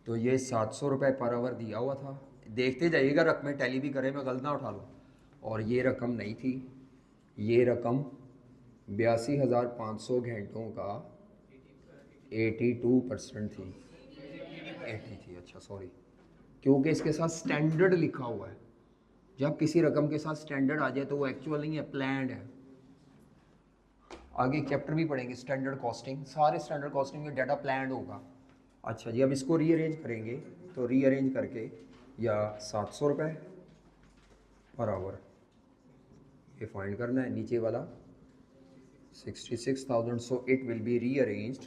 Speaker 1: तो ये 700 रुपये पर आवर दिया हुआ था। देखते जाइएगा, रकमें टैली भी करें, मैं गलत ना उठा लूँ। और ये रकम नहीं थी, ये रकम 82,500 घंटों का 82% थी, 80 थी, अच्छा सॉरी, क्योंकि इसके साथ स्टैंडर्ड लिखा हुआ है। जब किसी रकम के साथ स्टैंडर्ड आ जाए तो वो एक्चुअल नहीं है, प्लान्ड है। आगे चैप्टर भी पढ़ेंगे स्टैंडर्ड कॉस्टिंग, सारे स्टैंडर्ड कॉस्टिंग में डाटा प्लान्ड होगा। अच्छा जी, अब इसको रीअरेंज करेंगे, तो रीअरेंज करके या 700 रुपये पर आवर ये फाइंड करना है, नीचे वाला 66,000, so it will be rearranged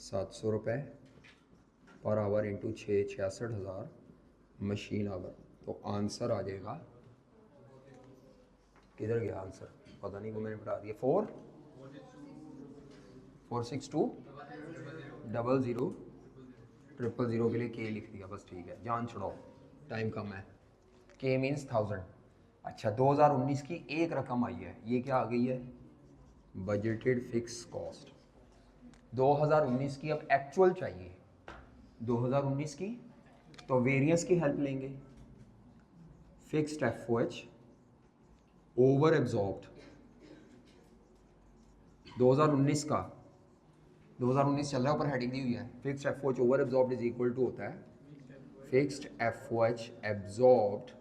Speaker 1: 700 रुपये per hour into 66,000 machine our, तो आंसर आ जाएगा, किधर गया आंसर पता नहीं, वो मैंने बता दिया, 4620000 के लिए के लिख दिया बस, ठीक है, जान छुड़ाओ, टाइम कम है, के मीन्स 1000। अच्छा 2019 की एक रकम आई है, ये क्या आ गई है, बजटेड फिक्स कॉस्ट। 2019 की अब एक्चुअल चाहिए, 2019 की, तो वेरियंस की हेल्प लेंगे, फिक्स्ड एफओएच ओवर एब्जॉर्ब्ड 2019 का, 2019 चल रहा है, ऊपर हेडिंग दी हुई है, fixed FOH over absorbed is equal to होता है fixed FOH absorbed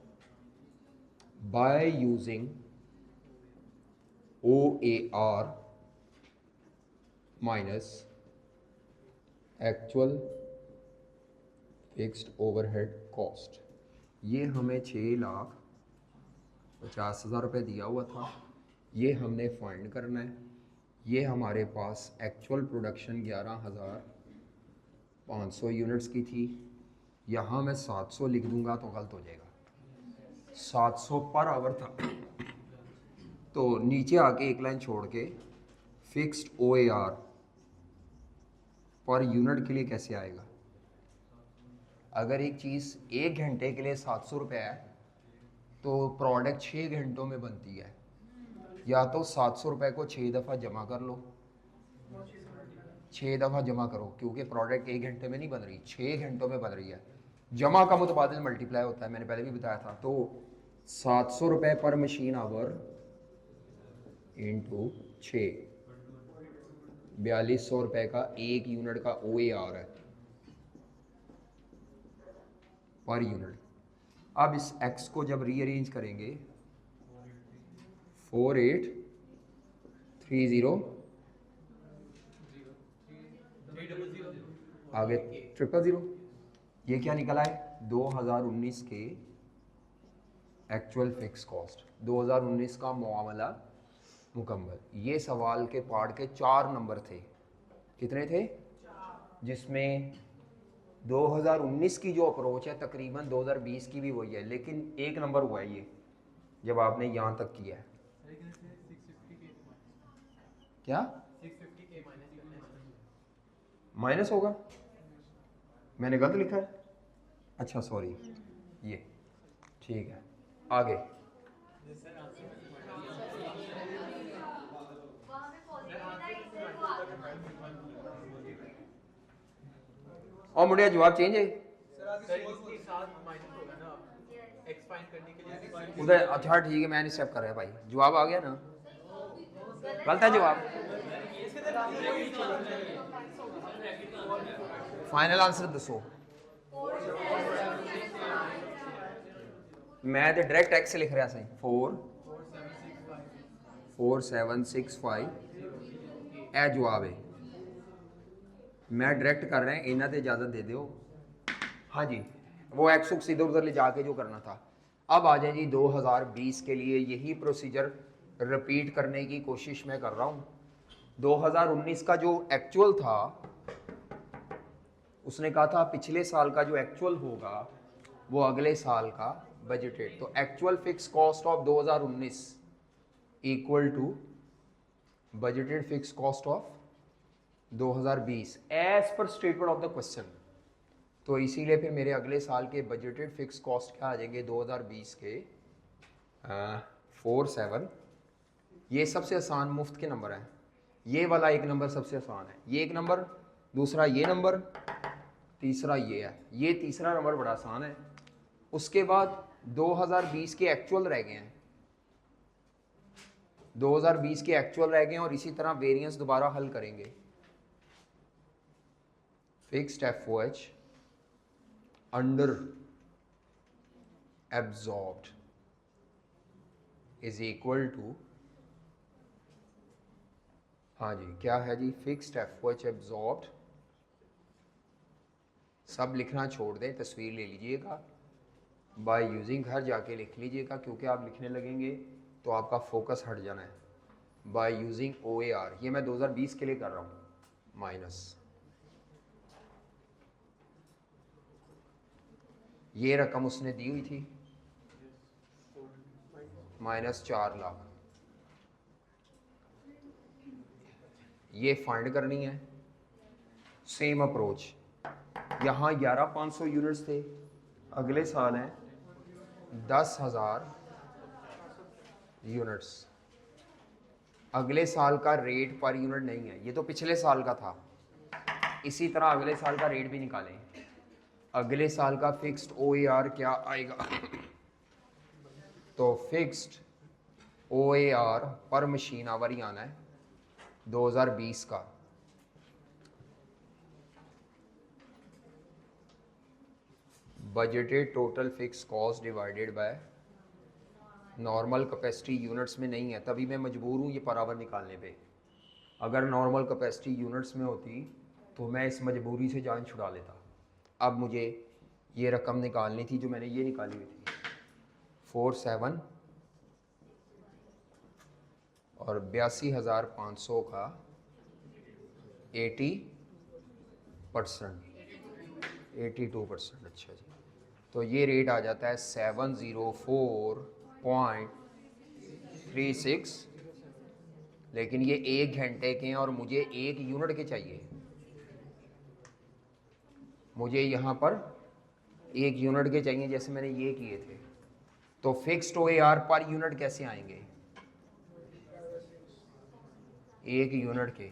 Speaker 1: by using OAR minus actual fixed overhead cost. ये हमें 6,50,000 रुपये दिया हुआ था, ये हमने फाइंड करना है। ये हमारे पास एक्चुअल प्रोडक्शन 11,500 यूनिट्स की थी, यहाँ मैं 700 लिख दूंगा तो गलत हो जाएगा, 700 पर आवर था, तो नीचे आके एक लाइन छोड़ के फिक्स्ड OAR पर यूनिट के लिए कैसे आएगा। अगर एक चीज़ 1 घंटे के लिए 700 रुपये है तो प्रोडक्ट 6 घंटों में बनती है, या तो 700 रुपये को 6 दफ़ा जमा कर लो, 6 दफ़ा जमा करो, क्योंकि प्रोडक्ट 1 घंटे में नहीं बन रही, 6 घंटों में बन रही है, जमा का मुतबादिल मल्टीप्लाई होता है, मैंने पहले भी बताया था। तो 700 रुपये पर मशीन आवर इंटू 6, 4200 रुपये का एक यूनिट का OAR है पर यूनिट। अब इस x को जब रीअरेंज करेंगे 4830 आगे 000, ये क्या निकला है, 2019 के एक्चुअल फिक्स कॉस्ट, 2019 का मामला मुकम्मल। ये सवाल के पार्ट के 4 नंबर थे, कितने थे, जिसमें 2019 की जो अप्रोच है तकरीबन 2020 की भी वही है, लेकिन 1 नंबर हुआ है ये जब आपने यहाँ तक किया है। क्या माइनस होगा, मैंने गलत लिखा है, अच्छा सॉरी, ये ठीक है, आगे और मुझे जवाब चेंज है उधर, अच्छा ठीक है, मैं नहीं स्टेप कर रहा भाई, जवाब आ गया ना, गलत है जवाब, फाइनल आंसर दसो। मैं तो डायरेक्ट एक्स लिख रहा सही, 4765 ए जवाब है, मैं डायरेक्ट कर रहा है, इन्हें तो इजाज़त दे दो। हाँ जी, वो एक्स उक्स इधर उधर ले जाके जो करना था। अब आ जाए जी 2020 के लिए, यही प्रोसीजर रिपीट करने की कोशिश मैं कर रहा हूँ। 2019 का जो एक्चुअल था, उसने कहा था पिछले साल का जो एक्चुअल होगा वो अगले साल का बजटेड, तो actual fix cost of 2019 equal to budgeted fix cost of 2020 as per statement of the question. तो इसीलिए फिर मेरे अगले साल के बजटेड फिक्स कॉस्ट क्या आ जाएंगे 2020 के 47, ये सबसे आसान मुफ्त के नंबर हैं, ये वाला एक नंबर सबसे आसान है, ये एक नंबर, दूसरा ये नंबर, तीसरा ये है, ये तीसरा नंबर बड़ा आसान है। उसके बाद 2020 के एक्चुअल रह गए हैं, 2020 के एक्चुअल रह गए और इसी तरह वेरिएंस दोबारा हल करेंगे। Fixed FOH under absorbed is equal to, हाँ जी क्या है जी, फिक्स्ड FOH एब्जॉर्ब्ड, सब लिखना छोड़ दें, तस्वीर ले लीजिएगा, बाय यूजिंग घर जाके लिख लीजिएगा, क्योंकि आप लिखने लगेंगे तो आपका फोकस हट जाना है। बाय यूजिंग OAR, ये मैं 2020 के लिए कर रहा हूँ, माइनस ये रकम उसने दी हुई थी -4 लाख, ये फाइंड करनी है। सेम अप्रोच, यहाँ 11,500 यूनिट्स थे, अगले साल हैं 10,000 यूनिट्स। अगले साल का रेट पर यूनिट नहीं है, ये तो पिछले साल का था, इसी तरह अगले साल का रेट भी निकालें। अगले साल का फिक्स्ड OAR क्या आएगा तो फिक्स्ड OAR पर मशीन आवर ही आना है 2020 का। Budgeted total fix cost divided by normal capacity units में नहीं है, तभी मैं मजबूर हूँ ये पर आवर निकालने पे। अगर नॉर्मल कैपेसिटी यूनिट्स में होती तो मैं इस मजबूरी से जान छुड़ा लेता। अब मुझे ये रकम निकालनी थी जो मैंने ये निकाली हुई थी, 47 और 82,500 का 80%, 82%। अच्छा जी, तो ये रेट आ जाता है 704.36, लेकिन ये 1 घंटे के हैं और मुझे 1 यूनिट के चाहिए। मुझे यहाँ पर 1 यूनिट के चाहिए, जैसे मैंने ये किए थे। तो फिक्स्ड OAR पर यूनिट कैसे आएंगे, 1 यूनिट के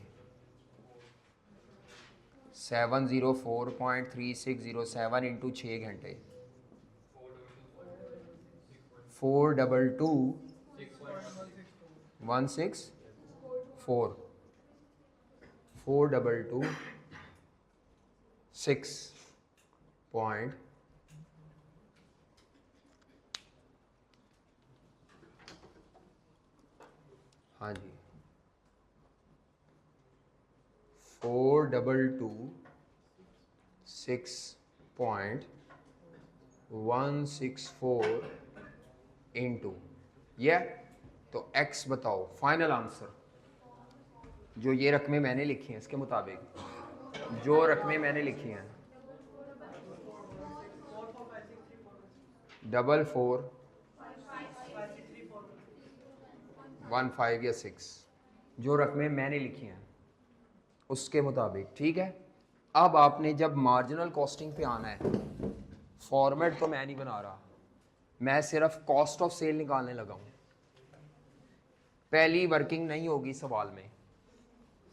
Speaker 1: 704.3607 इंटू 6 घंटे, 422,164, 422,6 पॉइंट, हाँ जी 422,6.164 इंटू ये, तो x बताओ फाइनल आंसर। जो ये रकमें मैंने लिखी हैं इसके मुताबिक, जो रकमें मैंने लिखी हैं 4415 या 6, जो रकमें मैंने लिखी हैं उसके मुताबिक, ठीक है। अब आपने जब मार्जिनल कॉस्टिंग पे आना है, फॉर्मेट तो मैं नहीं बना रहा, मैं सिर्फ कॉस्ट ऑफ सेल निकालने लगा हूँ। पहली वर्किंग नहीं होगी सवाल में,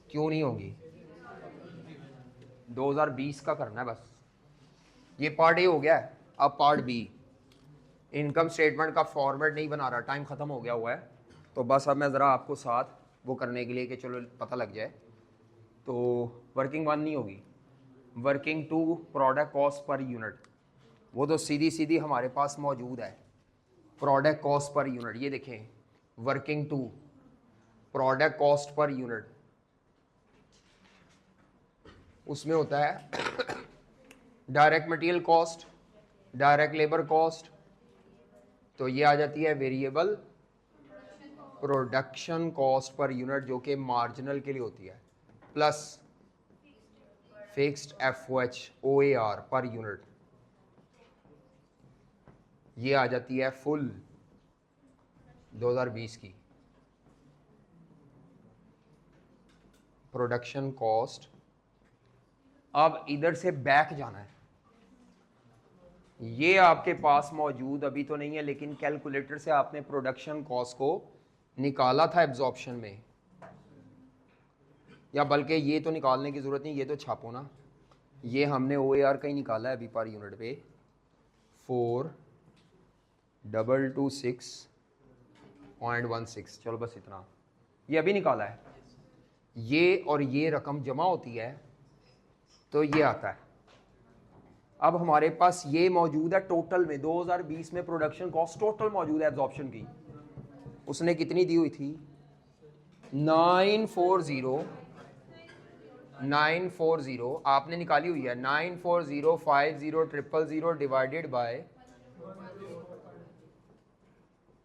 Speaker 1: क्यों नहीं होगी, 2020 का करना है बस। ये पार्ट ए हो गया है, अब पार्ट बी, इनकम स्टेटमेंट का फॉर्मेट नहीं बना रहा, टाइम ख़त्म हो गया हुआ है। तो बस अब मैं ज़रा आपको साथ वो करने के लिए कि चलो पता लग जाए। तो वर्किंग 1 नहीं होगी, working 2 product cost per unit, वो तो सीधी सीधी हमारे पास मौजूद है। प्रोडक्ट कॉस्ट पर यूनिट, ये देखें working 2 product cost per unit, उसमें होता है direct material cost, direct labour cost, तो ये आ जाती है variable production cost per unit जो कि मार्जिनल के लिए होती है, plus fixed FOH OAR per unit, ये आ जाती है फुल 2020 की प्रोडक्शन कॉस्ट। अब इधर से बैक जाना है, ये आपके पास मौजूद अभी तो नहीं है, लेकिन कैलकुलेटर से आपने प्रोडक्शन कॉस्ट को निकाला था एब्जॉर्प्शन में, या बल्कि ये तो निकालने की ज़रूरत नहीं, ये तो छापो ना, ये हमने OAR का ही निकाला है अभी पर यूनिट पे, 4,226.16। चलो बस इतना, ये अभी निकाला है, ये और ये रकम जमा होती है तो ये आता है। अब हमारे पास ये मौजूद है टोटल में 2020 में प्रोडक्शन कॉस्ट टोटल मौजूद है एब्जॉर्प्शन की, उसने कितनी दी हुई थी 940 आपने निकाली हुई है 9405000 डिवाइडेड बाय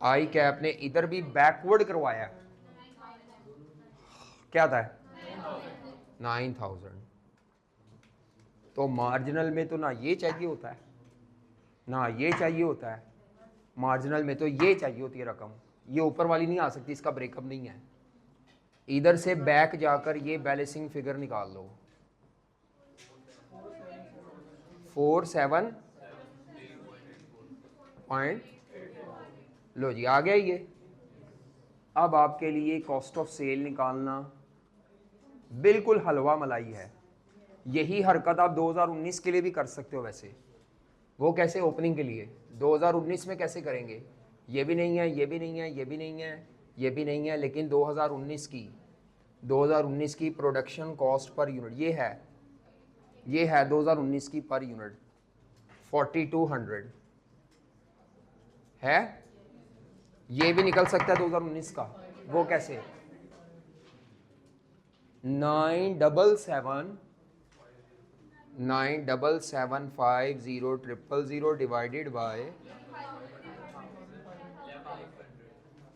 Speaker 1: आई कैप ने इधर भी बैकवर्ड करवाया, क्या था 9000। तो मार्जिनल में तो ना ये चाहिए होता है ना ये चाहिए होता है, मार्जिनल में तो ये चाहिए होती है रकम, ये ऊपर वाली नहीं आ सकती, इसका ब्रेकअप नहीं है। इधर से बैक जाकर ये बैलेंसिंग फिगर निकाल लो 47 पॉइंट, लो जी आ गया ये। अब आपके लिए कॉस्ट ऑफ सेल निकालना बिल्कुल हलवा मलाई है। यही हरकत आप 2019 के लिए भी कर सकते हो। वैसे वो कैसे, ओपनिंग के लिए 2019 में कैसे करेंगे, ये भी नहीं है, ये भी नहीं है, ये भी नहीं है, ये भी नहीं है, लेकिन 2019 की प्रोडक्शन कॉस्ट पर यूनिट ये है 2019 की पर यूनिट 4200 है। ये भी निकल सकता है 2019 का, वो कैसे 9775000 डिवाइडेड बाय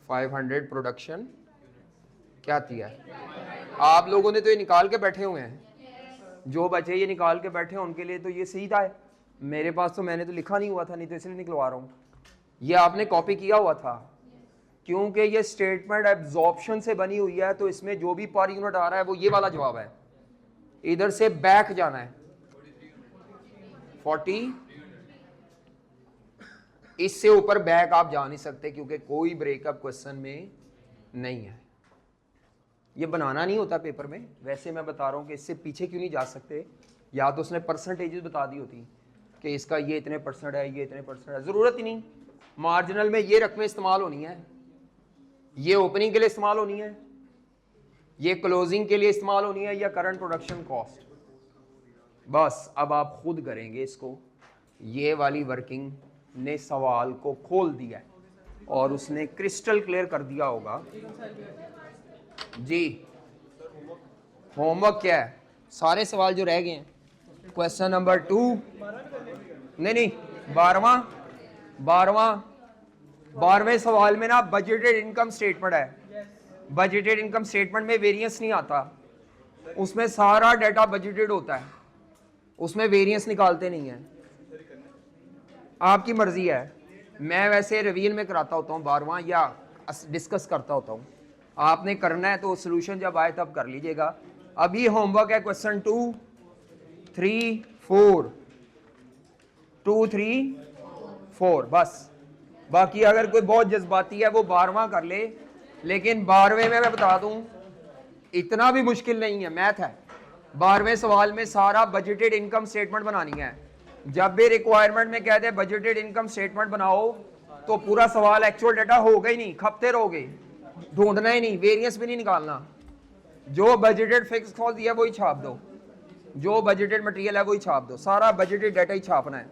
Speaker 1: 500 प्रोडक्शन क्या दिया है। आप लोगों ने तो ये निकाल के बैठे हुए हैं, जो बच्चे ये निकाल के बैठे हैं उनके लिए तो ये सीधा है। मेरे पास तो मैंने तो लिखा नहीं हुआ था, नहीं तो इसलिए निकलवा रहा हूँ। ये आपने कॉपी किया हुआ था क्योंकि ये स्टेटमेंट एब्जॉर्प्शन से बनी हुई है, तो इसमें जो भी पर यूनिट आ रहा है वो ये वाला जवाब है। इधर से बैक जाना है 40, इससे ऊपर बैक आप जा नहीं सकते क्योंकि कोई ब्रेकअप क्वेश्चन में नहीं है। ये बनाना नहीं होता पेपर में, वैसे मैं बता रहा हूँ कि इससे पीछे क्यों नहीं जा सकते। या तो उसने परसेंटेजेस बता दी होती कि इसका ये इतने परसेंट है, ये इतने परसेंट है, ज़रूरत ही नहीं। मार्जिनल में ये रकमें इस्तेमाल होनी है, ये ओपनिंग के लिए इस्तेमाल होनी है, ये क्लोजिंग के लिए इस्तेमाल होनी है, या करंट प्रोडक्शन कॉस्ट। बस अब आप खुद करेंगे इसको। ये वाली वर्किंग ने सवाल को खोल दिया और उसने क्रिस्टल क्लियर कर दिया होगा। जी होमवर्क क्या है, सारे सवाल जो रह गए हैं, क्वेश्चन नंबर 2 नहीं 12वें सवाल में ना बजटेड इनकम स्टेटमेंट है। बजटेड इनकम स्टेटमेंट में वेरिएंस नहीं आता, उसमें सारा डाटा बजटेड होता है, उसमें वेरिएंस निकालते नहीं है। आपकी मर्जी है, मैं वैसे रिवीजन में कराता होता हूँ 12वां या डिस्कस करता होता हूँ। आपने करना है तो सोल्यूशन जब आए तब कर लीजिएगा। अभी होमवर्क है क्वेश्चन 2, 3, 4 2, 3, 4 बस। बाकी अगर कोई बहुत जज्बाती है वो 12वां कर ले, लेकिन 12वें में मैं बता दूं इतना भी मुश्किल नहीं है, मैथ है। 12वें सवाल में सारा बजटेड इनकम स्टेटमेंट बनानी है। जब भी रिक्वायरमेंट में कहते हैं बजटेड इनकम स्टेटमेंट बनाओ तो पूरा सवाल एक्चुअल डाटा होगा ही नहीं, खपते रहोगे, ढूंढना ही नहीं, वेरिएंस भी नहीं निकालना। जो बजटेड फिक्स कॉस्ट दिया वही छाप दो, जो बजटेड मटेरियल है वही छाप दो, सारा बजटेड डाटा ही छापना है।